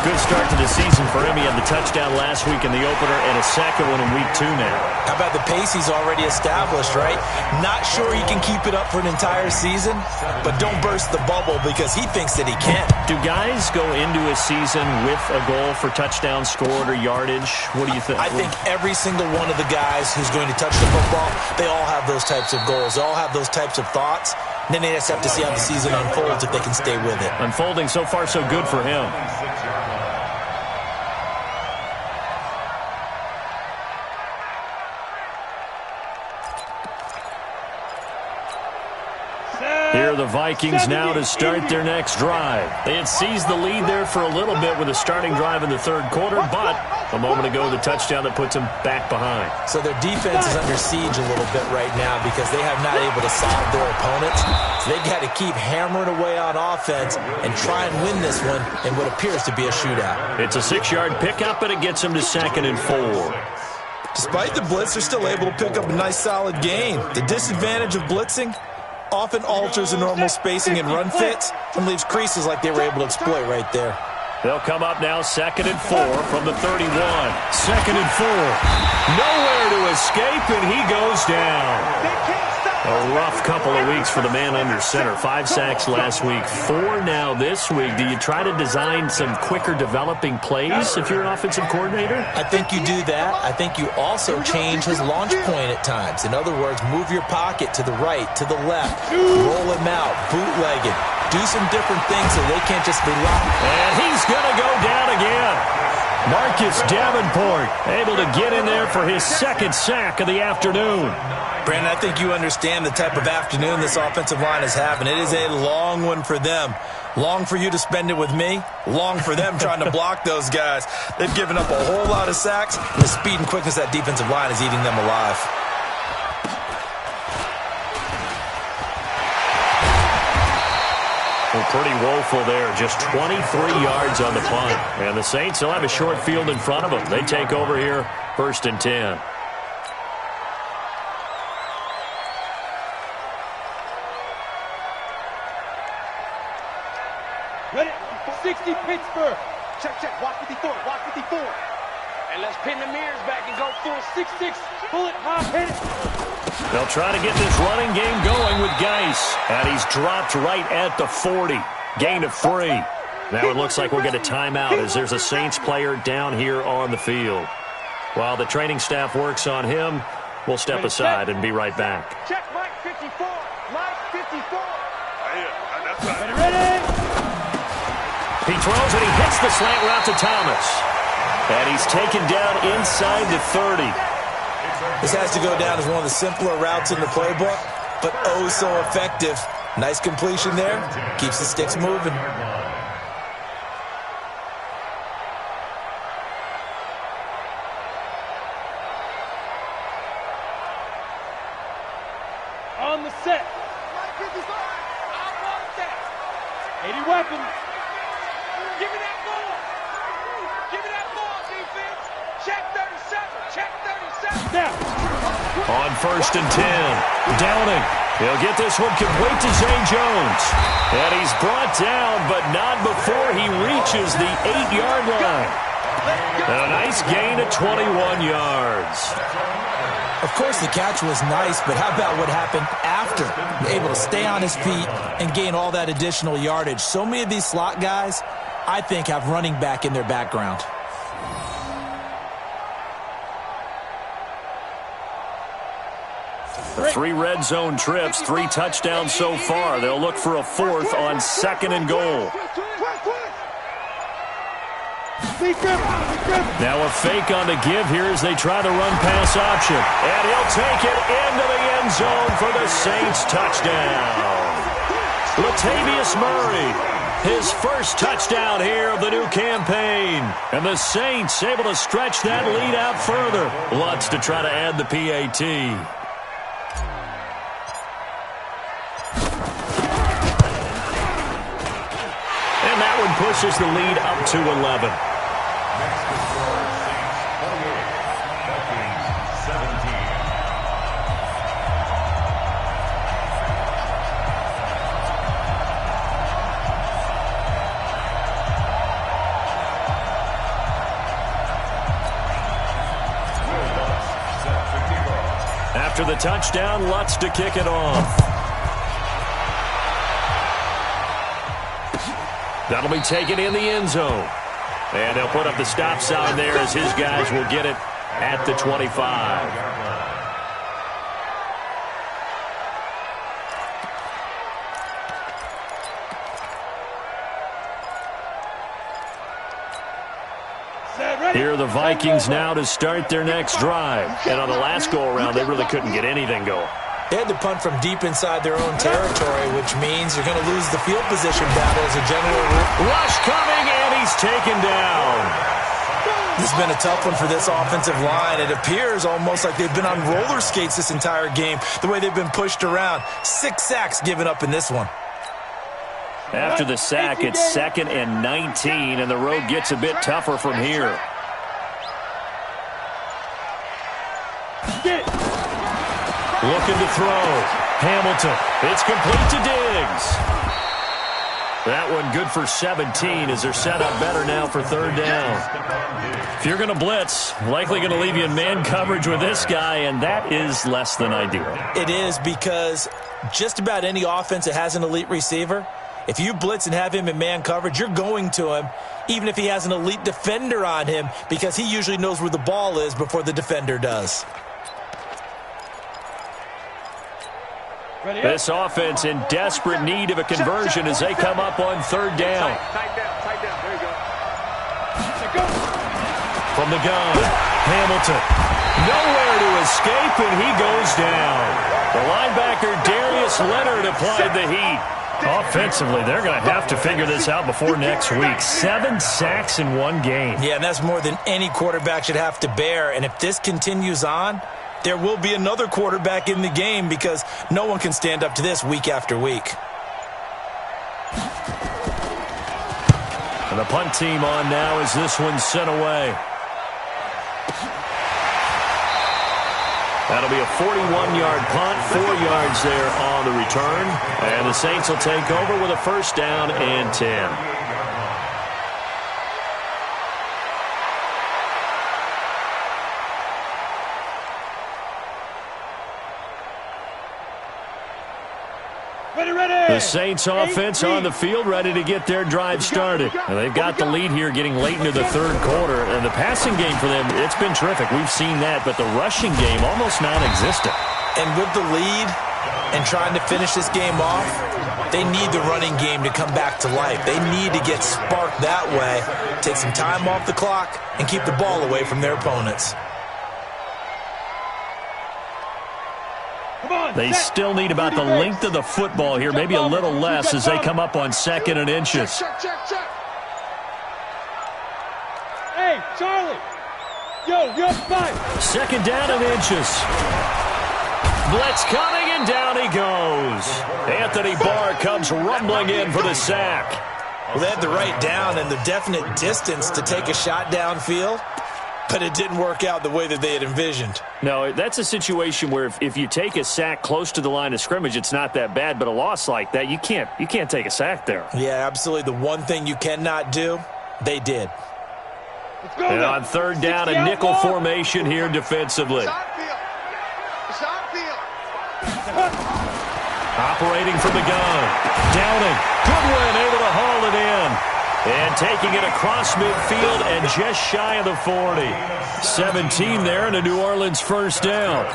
Good start to the season for him. He had the touchdown last week in the opener and a second one in week 2 now. How about the pace he's already established, right? Not sure he can keep it up for an entire season, but don't burst the bubble because he thinks that he can. Do guys go into a season with a goal for touchdown scored or yardage? What do you think? I think every single one of the guys who's going to touch the football, they all have those types of goals. They all have those types of thoughts. And then they just have to see how the season unfolds if they can stay with it. Unfolding so far so good for him. Here are the Vikings now to start their next drive. They had seized the lead there for a little bit with a starting drive in the 3rd quarter, but a moment ago the touchdown that puts them back behind. So their defense is under siege a little bit right now because they have not able to solve their opponents. So they got to keep hammering away on offense and try and win this one in what appears to be a shootout. It's a 6-yard pickup, and it gets them to 2nd and 4. Despite the blitz, they're still able to pick up a nice solid gain. The disadvantage of blitzing often alters the normal spacing and run fits and leaves creases like they were able to exploit right there. They'll come up now 2nd and 4 from the 31. 2nd and 4. Nowhere to escape, and he goes down. A rough couple of weeks for the man under center. 5 sacks last week, 4 now this week. Do you try to design some quicker developing plays if you're an offensive coordinator? I think you do that. I think you also change his launch point at times. In other words, move your pocket to the right, to the left, roll him out, bootleg it. Do some different things so they can't just rely. And he's going to go down again. Marcus Davenport able to get in there for his 2nd sack of the afternoon. Brandon, I think you understand the type of afternoon this offensive line is having. It is a long one for them. Long for you to spend it with me. Long for them trying to block those guys. They've given up a whole lot of sacks, and the speed and quickness of that defensive line is eating them alive. Well, pretty woeful there. Just 23 yards on the punt. And the Saints will have a short field in front of them. They take over here, 1st and 10. Ready? 60 Pittsburgh. Check. Watch 54. Watch 54. And let's pin the mirrors back and go full 6-6. Bullet hop, hit it. They'll try to get this running game going with Geis. And he's dropped right at the 40. Gain of 3. Now it looks like we'll get a timeout as there's a Saints player down here on the field. While the training staff works on him, we'll step aside and be right back. Check Mike 54. Mike 54. That's right. Ready? He throws and he hits the slant route to Thomas. And he's taken down inside the 30. This has to go down as one of the simpler routes in the playbook, but oh so effective. Nice completion there. Keeps the sticks moving. on the set. I want that. 80 weapons. Give me that ball. Give me that ball, defense. Check 37. Check 37. Now. On 1st and 10. Downing. He'll get this one complete to Zay Jones. And he's brought down, but not before he reaches the 8-yard line. And a nice gain of 21 yards. Of course, the catch was nice, but how about what happened after? Able to stay on his feet and gain all that additional yardage. So many of these slot guys, I think, have running back in their background. The 3 red zone trips, 3 touchdowns so far. They'll look for a 4th on 2nd and goal. Now a fake on the give here as they try the run-pass option. And he'll take it into the end zone for the Saints touchdown. Latavius Murray, his first touchdown here of the new campaign. And the Saints able to stretch that lead out further. Lutz to try to add the PAT. And that one pushes the lead up to 11. Next to score, Saints 28, Vikings 17. After the touchdown, Lutz to kick it off. That'll be taken in the end zone. And they'll put up the stop sign there as his guys will get it at the 25. Here are the Vikings now to start their next drive. And on the last go-around, they really couldn't get anything going. They had to punt from deep inside their own territory, which means you're going to lose the field position battle as a general rule. Rush coming, and he's taken down. This has been a tough one for this offensive line. It appears almost like they've been on roller skates this entire game, the way they've been pushed around. 6 sacks given up in this one. After the sack, it's 2nd and 19, and the road gets a bit tougher from here. Looking to throw. Hamilton. It's complete to Diggs. That one good for 17 as they're set up better now for 3rd down. If you're going to blitz, likely going to leave you in man coverage with this guy, and that is less than ideal. It is, because just about any offense that has an elite receiver, if you blitz and have him in man coverage, you're going to him, even if he has an elite defender on him, because he usually knows where the ball is before the defender does. This offense in desperate need of a conversion as they come up on 3rd down. Tight down. There you go. From the gun, Hamilton. Nowhere to escape, and he goes down. The linebacker, Darius Leonard, applied the heat. Offensively, they're going to have to figure this out before next week. 7 sacks in one game. Yeah, and that's more than any quarterback should have to bear. And if this continues on, there will be another quarterback in the game, because no one can stand up to this week after week. And the punt team on now as this one's sent away. That'll be a 41-yard punt, 4 yards there on the return. And the Saints will take over with a 1st down and 10. The Saints offense on the field, ready to get their drive started. And they've got the lead here getting late into the 3rd quarter. And the passing game for them, it's been terrific. We've seen that, but the rushing game almost non-existent. And with the lead and trying to finish this game off, they need the running game to come back to life. They need to get sparked that way, take some time off the clock, and keep the ball away from their opponents. They still need about the length of the football here, maybe a little less as they come up on 2nd and inches. Check. Hey, Charlie. Yo, you're 5. 2nd down and inches. Blitz coming, and down he goes. Anthony Barr comes rumbling in for the sack. Well, they had the right down and the definite distance to take a shot downfield, but it didn't work out the way that they had envisioned. No, that's a situation where if you take a sack close to the line of scrimmage, it's not that bad, but a loss like that, you can't take a sack there. Yeah, absolutely. The one thing you cannot do, they did. And on third down, a nickel formation here defensively. Operating from the gun. Downing. Goodwin able to haul it in. And taking it across midfield and just shy of the 40. 17 there and a New Orleans first down.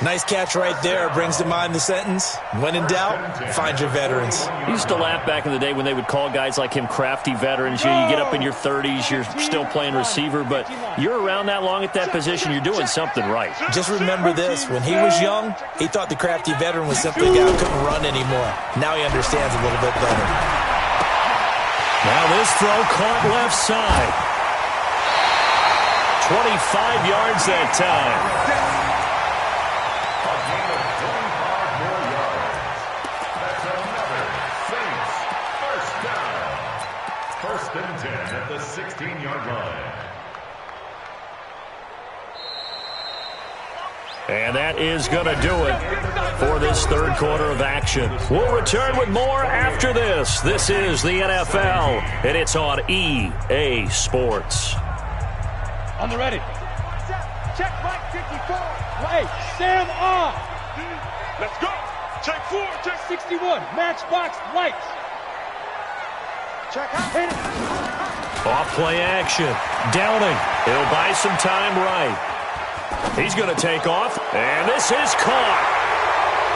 Nice catch right there. Brings to mind the sentence, when in doubt, find your veterans. I used to laugh back in the day when they would call guys like him crafty veterans. You get up in your 30s, you're still playing receiver, but you're around that long at that position, you're doing something right. Just remember this. When he was young, he thought the crafty veteran was simply a guy who couldn't run anymore. Now he understands a little bit better. Now this throw caught left side. 25 yards that time. First and 10 at the 16-yard line. And that is going to do it for this third quarter of action. We'll return with more after this. This is the NFL, and it's on EA Sports. On the ready. Check right 54. Hey, Sam off. Let's go. Check 4. Check 61. Matchbox lights. Check out. Hit it. Off play action. Downing. He'll buy some time right. He's going to take off, and this is caught.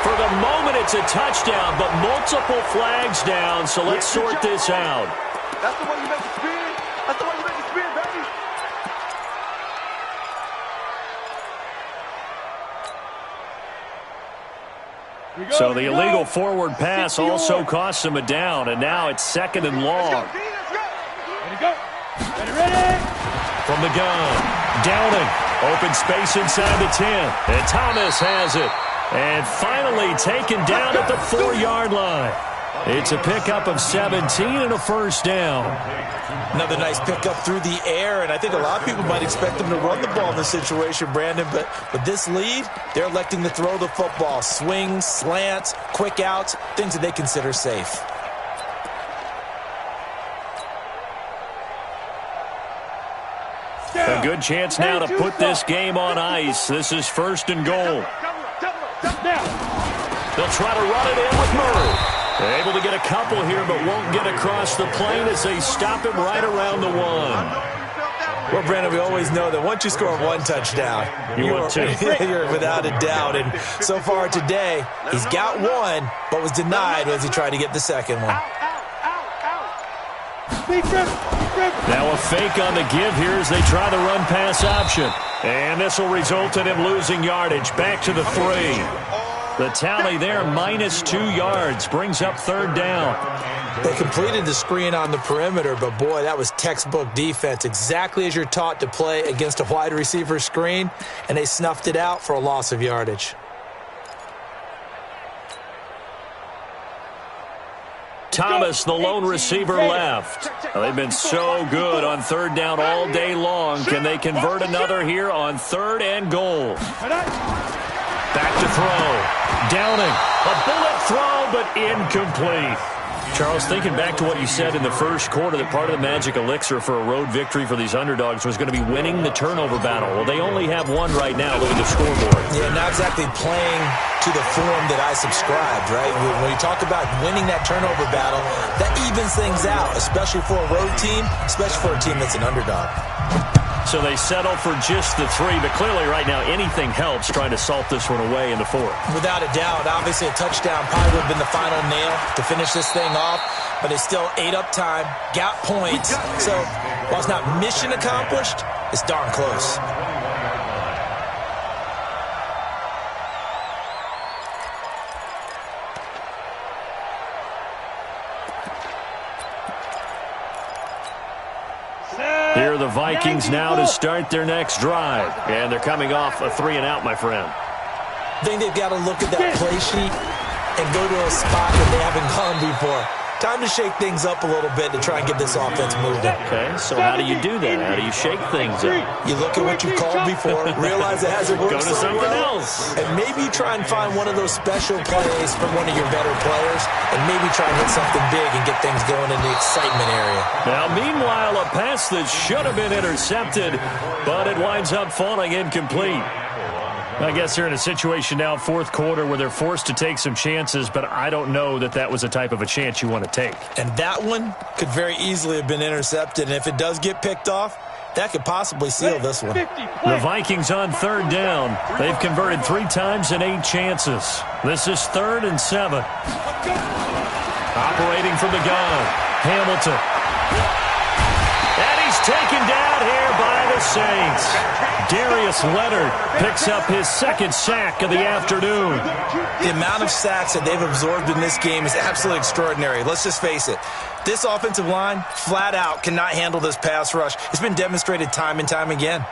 For the moment, it's a touchdown, but multiple flags down, so let's sort this out. That's the way you make it spin. That's the way you make it spin, baby. So the illegal forward pass also costs him a down, and now it's second and long. Let's go. Ready. From the gun, Downing, open space inside the 10, and Thomas has it. And finally taken down at the 4-yard line. It's a pickup of 17 and a first down. Another nice pickup through the air, and I think a lot of people might expect them to run the ball in this situation, Brandon, but with this lead, they're electing to throw the football. Swings, slants, quick outs, things that they consider safe. A good chance now to put this game on ice. This is first and goal. They'll try to run it in with Murray. Able to get a couple here, but won't get across the plane as they stop him right around the 1. Well, Brandon, we always know that once you score one touchdown, you're without a doubt. And so far today, he's got one, but was denied as he tried to get the second one. Now a fake on the give here as they try the run-pass option. And this will result in him losing yardage. Back to the 3. The tally there, -2 yards, brings up third down. They completed the screen on the perimeter, but boy, that was textbook defense. Exactly as you're taught to play against a wide receiver screen, and they snuffed it out for a loss of yardage. Thomas, the lone receiver, left. Well, they've been so good on third down all day long. Can they convert another here on third and goal? Back to throw. Downing. A bullet throw, but incomplete. Charles, thinking back to what you said in the first quarter, that part of the magic elixir for a road victory for these underdogs was going to be winning the turnover battle. Well, they only have one right now. Look at the scoreboard. Yeah, not exactly playing to the form that I subscribed, right? When you talk about winning that turnover battle, that evens things out, especially for a road team, especially for a team that's an underdog. So they settle for just the 3, but clearly right now anything helps trying to salt this one away in the 4th. Without a doubt, obviously a touchdown probably would have been the final nail to finish this thing off, but they still ate up time, got points. So while it's not mission accomplished, it's darn close. Here are the Vikings now to start their next drive. And they're coming off a 3-and-out, my friend. I think they've got to look at that play sheet and go to a spot that they haven't gone before. Time to shake things up a little bit to try and get this offense moving. Okay, so how do you do that? How do you shake things up? You look at what you've called before, realize it hasn't worked Go to something else. and maybe try and find one of those special plays from one of your better players, and maybe try and hit something big and get things going in the excitement area. Now, meanwhile, a pass that should have been intercepted, but it winds up falling incomplete. I guess they're in a situation now, fourth quarter, where they're forced to take some chances, but I don't know that that was the type of a chance you want to take. And that one could very easily have been intercepted, and if it does get picked off, that could possibly seal this one. The Vikings on third down. They've converted 3 times in 8 chances. This is 3rd and 7. Operating from the gun, Hamilton. And he's taken down here by the Saints. Darius Leonard picks up his 2nd sack of the afternoon. The amount of sacks that they've absorbed in this game is absolutely extraordinary. Let's just face it. This offensive line, flat out, cannot handle this pass rush. It's been demonstrated time and time again.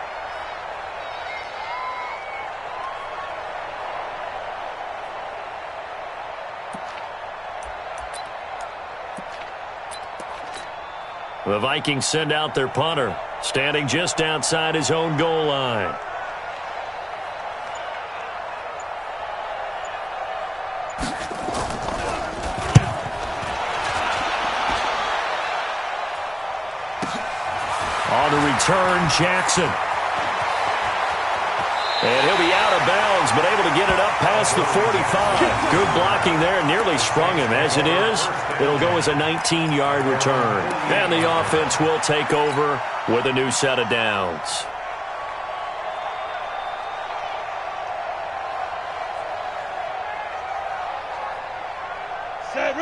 The Vikings send out their punter, standing just outside his own goal line. On the return, Jackson. And he'll be out of bounds, but able to get it up past the 45. Good blocking there, nearly sprung him. As it is, it'll go as a 19-yard return. And the offense will take over with a new set of downs.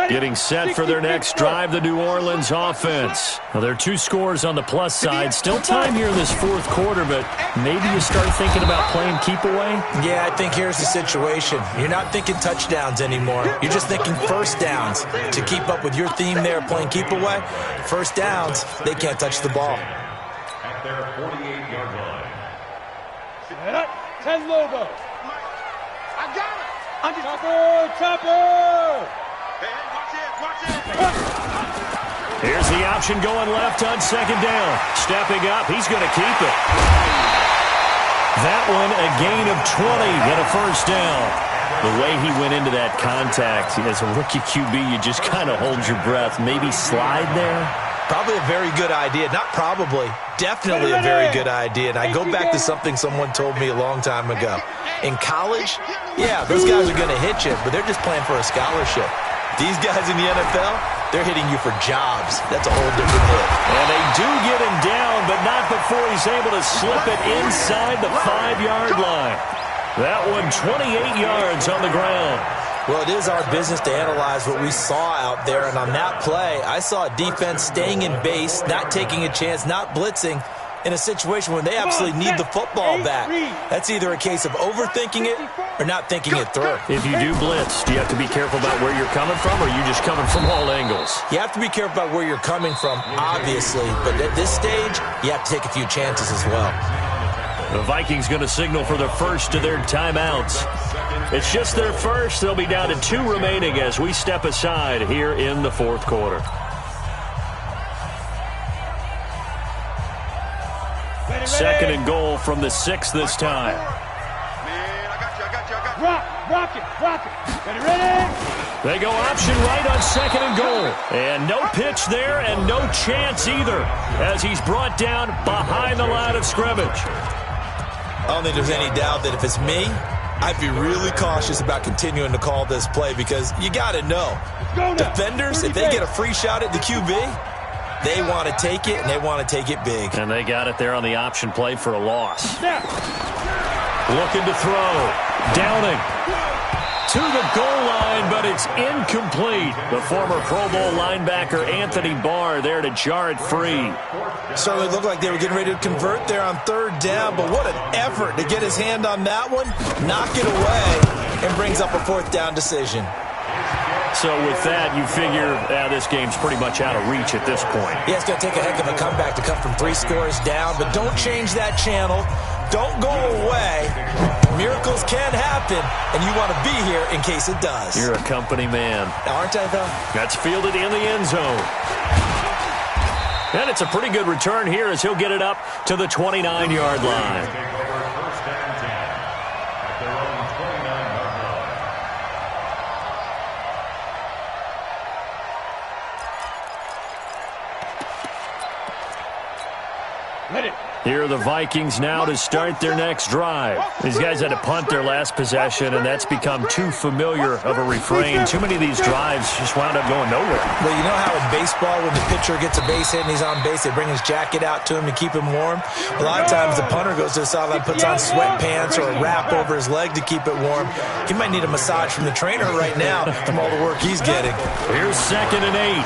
Getting set for their next drive, the New Orleans offense. Now, there are 2 scores on the plus side. Still time here in this fourth quarter, but maybe you start thinking about playing keep away? Yeah, I think here's the situation. You're not thinking touchdowns anymore. You're just thinking first downs. To keep up with your theme there, playing keep away, first downs, they can't touch the ball. At their 48-yard line. Set up, 10 logo. I got it. Chopper! Hey, watch it. Here's the option going left on 2nd down. Stepping up, he's going to keep it. That one a gain of 20 and a first down. The way he went into that contact, as a rookie QB, you just kind of hold your breath. Maybe slide there. Probably a very good idea. Not probably. Definitely a very good idea. And I go back to something someone told me a long time ago. In college, yeah, those guys are going to hit you, but they're just playing for a scholarship. These guys in the NFL, they're hitting you for jobs. That's a whole different hit. And they do get him down, but not before he's able to slip it inside the 5-yard line. That one 28 yards on the ground. Well, it is our business to analyze what we saw out there, and on that play, I saw a defense staying in base, not taking a chance, not blitzing, in a situation where they absolutely need the football back. That's either a case of overthinking it or not thinking it through. If you do blitz, do you have to be careful about where you're coming from, or are you just coming from all angles? You have to be careful about where you're coming from, obviously, but at this stage, you have to take a few chances as well. The Vikings going to signal for the first of their timeouts. It's just their first. They'll be down to 2 remaining as we step aside here in the fourth quarter. Second and goal from the 6 this time. Man, I got you. Rock it. Ready? They go option right on 2nd and goal. And no pitch there and no chance either as he's brought down behind the line of scrimmage. I don't think there's any doubt that if it's me, I'd be really cautious about continuing to call this play because you got to know, defenders, if they get a free shot at the QB, they want to take it, and they want to take it big. And they got it there on the option play for a loss. Looking to throw. Downing. To the goal line, but it's incomplete. The former Pro Bowl linebacker Anthony Barr there to jar it free. Certainly looked like they were getting ready to convert there on 3rd down, but what an effort to get his hand on that one, knock it away, and brings up a 4th down decision. So with that, you figure this game's pretty much out of reach at this point. Yeah, it's going to take a heck of a comeback to come from 3 scores down, but don't change that channel. Don't go away. Miracles can happen, and you want to be here in case it does. You're a company man. Aren't I, though? That's fielded in the end zone. And it's a pretty good return here as he'll get it up to the 29-yard line. Here are the Vikings now to start their next drive. These guys had to punt their last possession, and that's become too familiar of a refrain. Too many of these drives just wound up going nowhere. Well, you know how in baseball when the pitcher gets a base hit and he's on base, they bring his jacket out to him to keep him warm? A lot of times the punter goes to the sideline, puts on sweatpants or a wrap over his leg to keep it warm. He might need a massage from the trainer right now from all the work he's getting. Here's 2nd and 8.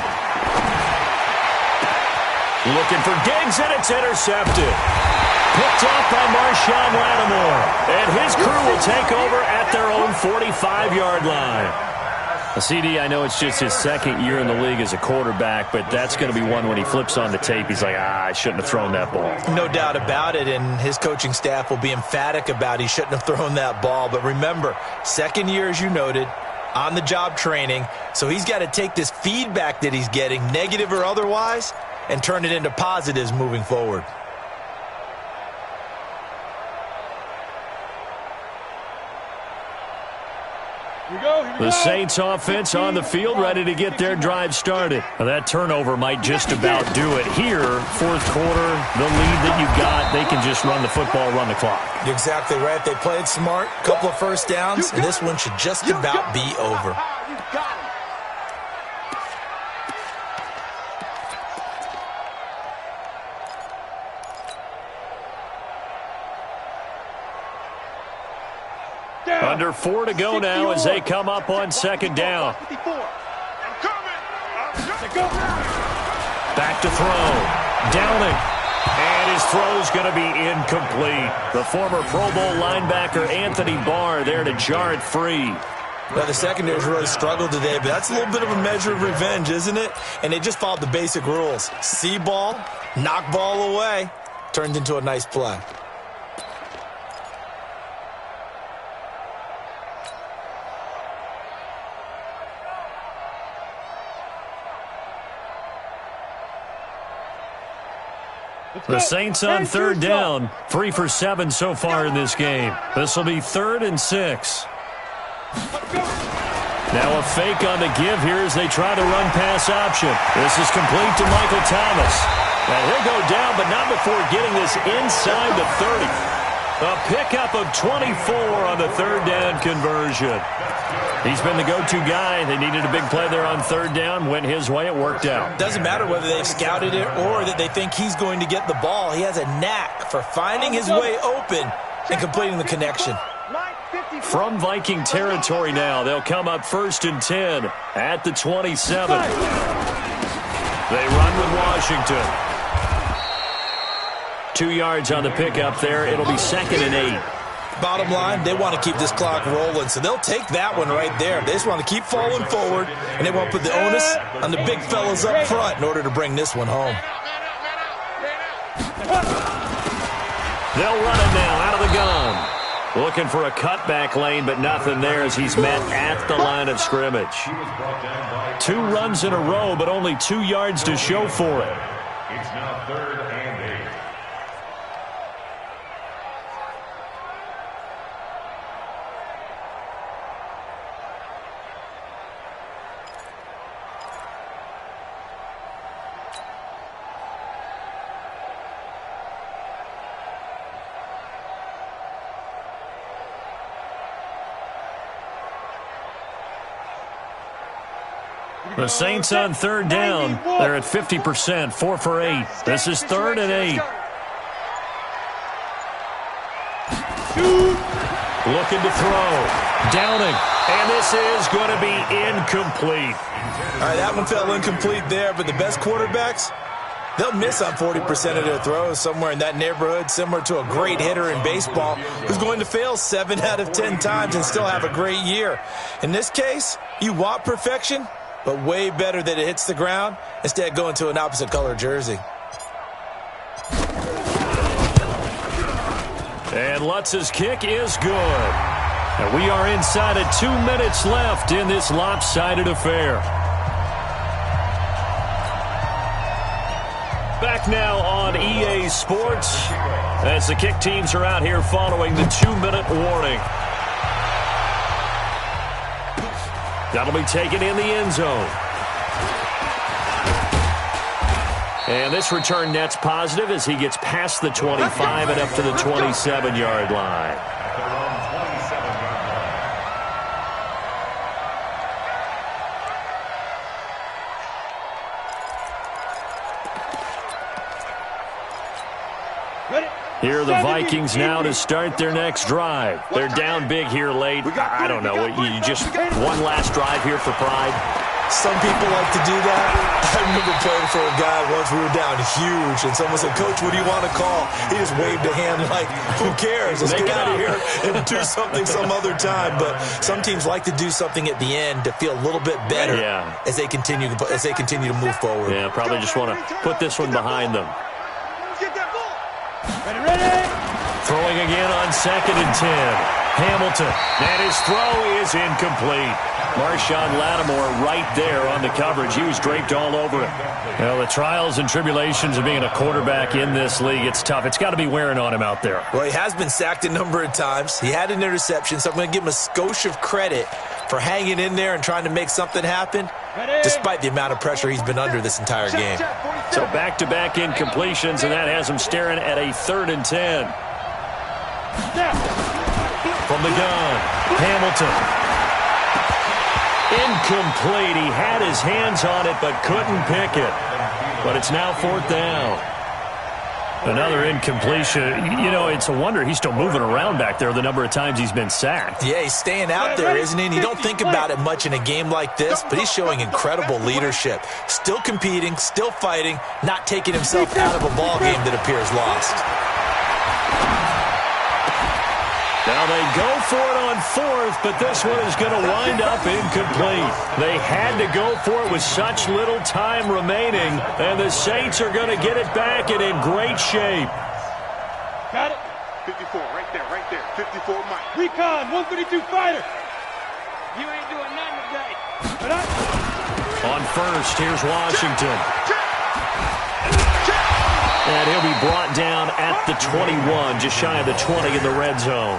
Looking for Diggs, and it's intercepted. Picked off by Marshawn Lattimore. And his crew will take over at their own 45-yard line. CD, I know it's just his 2nd year in the league as a quarterback, but that's going to be one when he flips on the tape, he's like, I shouldn't have thrown that ball. No doubt about it, and his coaching staff will be emphatic about he shouldn't have thrown that ball. But remember, 2nd year, as you noted, on-the-job training, so he's got to take this feedback that he's getting, negative or otherwise, and turn it into positives moving forward. The Saints offense on the field, ready to get their drive started. Now, that turnover might just about do it. Here, 4th quarter, the lead that you've got, they can just run the football, run the clock. You're exactly right. They played smart, couple of first downs, and this one should just about be over. Under 4 to go now as they come up on 2nd down. Back to throw. Downing. And his throw's going to be incomplete. The former Pro Bowl linebacker Anthony Barr there to jar it free. Now, the secondary's really struggled today, but that's a little bit of a measure of revenge, isn't it? And they just followed the basic rules. See ball, knock ball away. Turned into a nice play. The Saints on 3rd down, 3 for 7 so far in this game. This will be 3rd and 6. Now a fake on the give here as they try to run pass option. This is complete to Michael Thomas. And he'll go down, but not before getting this inside the 30. A pickup of 24 on the 3rd down conversion. He's been the go-to guy. They needed a big play there on 3rd down. Went his way. It worked out. Doesn't matter whether they've scouted it or that they think he's going to get the ball. He has a knack for finding his way open and completing the connection. From Viking territory now, they'll come up 1st and 10 at the 27. They run with Washington. 2 yards on the pickup there. It'll be 2nd and 8. Bottom line, they want to keep this clock rolling, so they'll take that one right there. They just want to keep falling forward, and they want to put the onus on the big fellas up front in order to bring this one home. They'll run it now out of the gun. Looking for a cutback lane, but nothing there as he's met at the line of scrimmage. 2 runs in a row, but only 2 yards to show for it. It's now 3rd and 8. The Saints on 3rd down. They're at 50%, 4 for 8. This is 3rd and 8. Looking to throw. Downing. And this is going to be incomplete. All right, that one fell incomplete there, but the best quarterbacks, They'll miss on 40% of their throws, somewhere in that neighborhood, similar to a great hitter in baseball who's going to fail 7 out of 10 times and still have a great year. In this case, you want perfection, but way better that it hits the ground instead of going to an opposite color jersey. And Lutz's kick is good. And we are inside of 2 minutes left in this lopsided affair. Back now on EA Sports as the kick teams are out here following the 2-minute warning. That'll be taken in the end zone. And this return net's positive as he gets past the 25 and up to the 27-yard line. Here are the Vikings now to start their next drive. They're down big here late. I don't know. You just one last drive here for pride? Some people like to do that. I remember playing for a guy once. We were down huge, and someone said, "Coach, what do you want to call?" He just waved a hand like, "Who cares? Let's get out of here and do something some other time." But some teams like to do something at the end to feel a little bit better as they continue to move forward. Yeah, probably just want to put this one behind them. Ready. Throwing again on 2nd and 10. Hamilton. And his throw is incomplete. Marshawn Lattimore right there on the coverage. He was draped all over it. Well, the trials and tribulations of being a quarterback in this league, it's tough. It's got to be wearing on him out there. Well, he has been sacked a number of times. He had an interception, so I'm going to give him a skosh of credit for hanging in there and trying to make something happen, despite the amount of pressure he's been under this entire game. So back-to-back incompletions, and that has him staring at a 3rd and 10. From the gun, Hamilton. Incomplete. He had his hands on it but couldn't pick it. But it's now 4th down. Another incompletion. You know, it's a wonder he's still moving around back there the number of times he's been sacked. Yeah, he's staying out there, isn't he? And you don't think about it much in a game like this, but he's showing incredible leadership. Still competing, still fighting, not taking himself out of a ball game that appears lost. Now they go for it on 4th, but this one is going to wind up incomplete. They had to go for it with such little time remaining, and the Saints are going to get it back and in great shape. Got it. 54, right there. 54, Mike. Recon, 132 fighter. You ain't doing nothing today. On 1st, here's Washington. And he'll be brought down at the 21, just shy of the 20 in the red zone.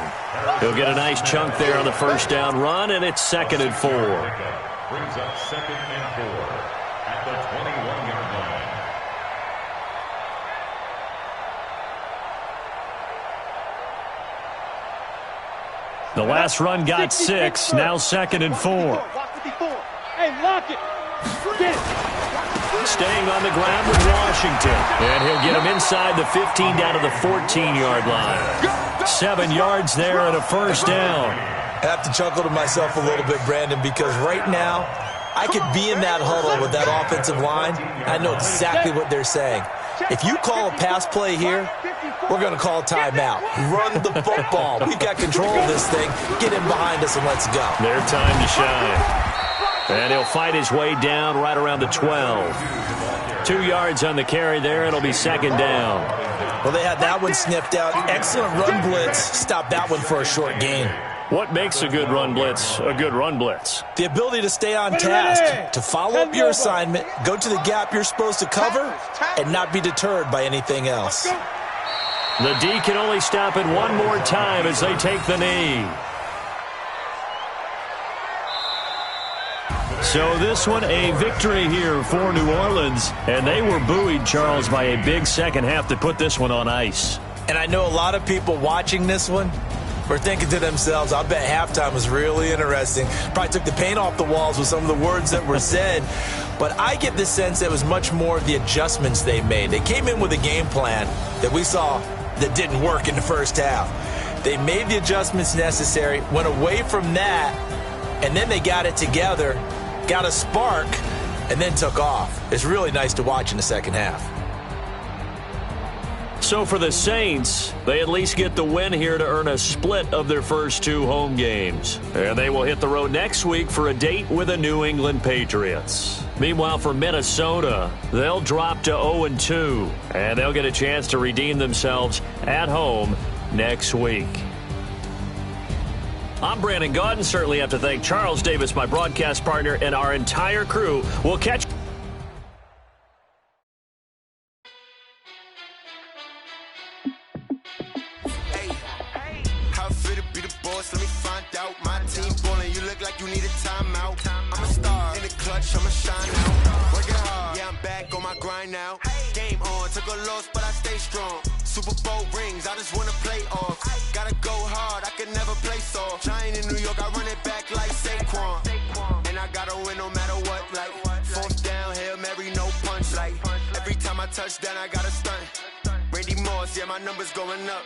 He'll get a nice chunk there on the 1st down run, and it's 2nd and 4. Brings up 2nd and 4 at the 21-yard line. The last run got 6, now 2nd and 4. Hey, lock it. Get it. Staying on the ground with Washington. And he'll get him inside the 15 down to the 14-yard line. 7 yards there and a 1st down. I have to chuckle to myself a little bit, Brandon, because right now I could be in that huddle with that offensive line. I know exactly what they're saying. If you call a pass play here, we're going to call a timeout. Run the football. We've got control of this thing. Get in behind us and let's go. Their time to shine. And he'll fight his way down right around the 12. 2 yards on the carry there. It'll be 2nd down. Well, they had that one sniffed out. Excellent run blitz. Stop that one for a short gain. What makes a good run blitz a good run blitz? The ability to stay on task, to follow up your assignment, go to the gap you're supposed to cover, and not be deterred by anything else. The D can only stop it one more time as they take the knee. So this one, a victory here for New Orleans. And they were buoyed, Charles, by a big second half that put this one on ice. And I know a lot of people watching this one were thinking to themselves, I bet halftime was really interesting. Probably took the paint off the walls with some of the words that were said. But I get the sense that it was much more of the adjustments they made. They came in with a game plan that we saw that didn't work in the first half. They made the adjustments necessary, went away from that, and then they got it together, got a spark, and then took off. It's really nice to watch in the second half. So for the Saints, they at least get the win here to earn a split of their first 2 home games. And they will hit the road next week for a date with the New England Patriots. Meanwhile, for Minnesota, they'll drop to 0-2, and they'll get a chance to redeem themselves at home next week. I'm Brandon Gaudin. Certainly have to thank Charles Davis, my broadcast partner, and our entire crew. We'll catch Let me find out my team ballin'. You look like you need a timeout. I'm a star in the clutch, I'ma shine out. Working hard, yeah, I'm back on my grind now. Game on, took a loss, but I stay strong. Super Bowl rings, I just wanna play off. Gotta go hard, I can never play soft. Giant in New York, I run it back like Saquon. And I gotta win no matter what, like 4th down, Hail Mary, no punch. Like every time I touch down, I gotta stunt. Randy Moss, yeah, my numbers going up.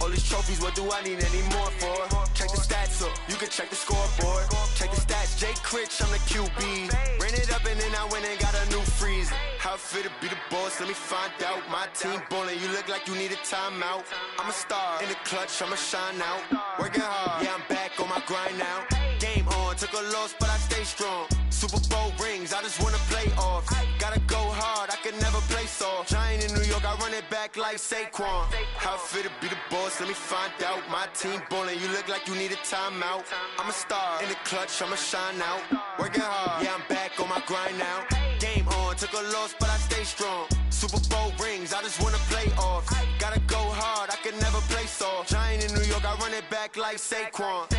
All these trophies, what do I need any more for? Check the stats up, you can check the scoreboard. Check the stats, Jay Critch, I'm the QB. Ran it up and then I went and got a new freeze. How it feel to be the boss, let me find out. My team ballin', you look like you need a timeout. I'm a star in the clutch, I'ma shine out. Working hard, yeah, I'm back on my grind now. Game on, took a loss, but I stay strong. Super Bowl rings, I just wanna play off. Gotta go hard, I can never play soft. Giant in New York, I run it back like Saquon. How it feel to be the boss, let me find out. My team ballin', you look like you need a timeout. I'm a star in the clutch, I'ma shine out. Working hard, yeah, I'm back on my grind now. Game on, took a loss, but I stay strong. Super Bowl rings, I just wanna play off. Gotta go hard, I can never play soft. Giant in New York, I run it back like Saquon.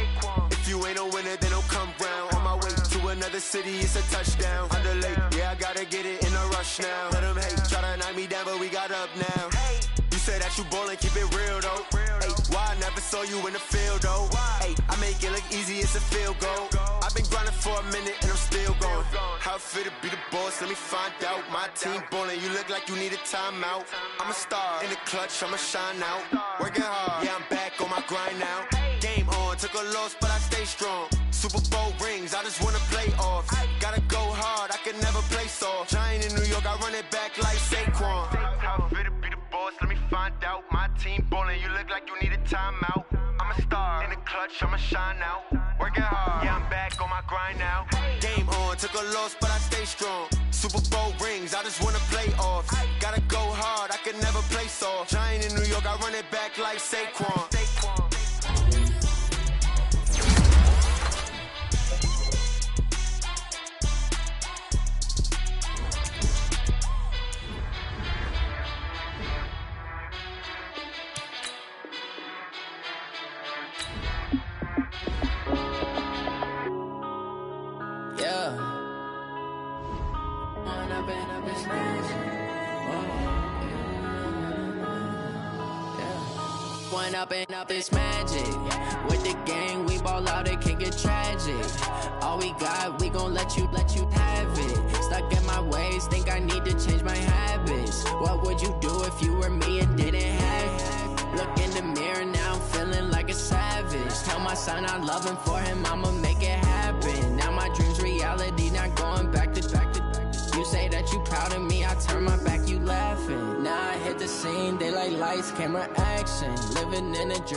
If you ain't a winner, then don't come round. On my way to another city, it's a touchdown. Underlay, yeah, I gotta get it in a rush now. Let them hate, try to knock me down, but we got up now. You say that you ballin', keep it real though. Hey, why I never saw you in the field though? Hey, I make it look easy, it's a field goal. I've been grinding for a minute and I'm still going. How it feel to be the boss, let me find out. My team ballin', you look like you need a timeout. I'm a star in the clutch, I'ma shine out. Working hard, yeah, I'm back on my grind now. Game on, took a loss, but I stay strong. Super Bowl rings, I just wanna play off. Gotta go hard, I can never play soft. Giant in New York, I run it back like Saquon. How it feel to be the boss, let me find out. My team ballin', you look like you need a timeout. I'm a star in the clutch, I'ma shine out. Working hard, yeah, I'm back on my grind now. Game on, took a loss, but I stay strong. Super Bowl rings, I just wanna play off. Gotta go hard, I can never play soft. Giant in New York, I run it back like Saquon. Up it's magic. With the gang, we ball out, it can get tragic. All we got, we gon' let you have it. Stuck in my ways, think I need to change my habits. What would you do if you were me and didn't have it? Look in the mirror, now I'm feeling like a savage. Tell my son I love him, for him I'ma make it happen. Now my dream's reality, not going back to. You say that you proud of me, I turn my back, you laughing. Now I hit the scene, they like lights, camera, action. Living in a dream.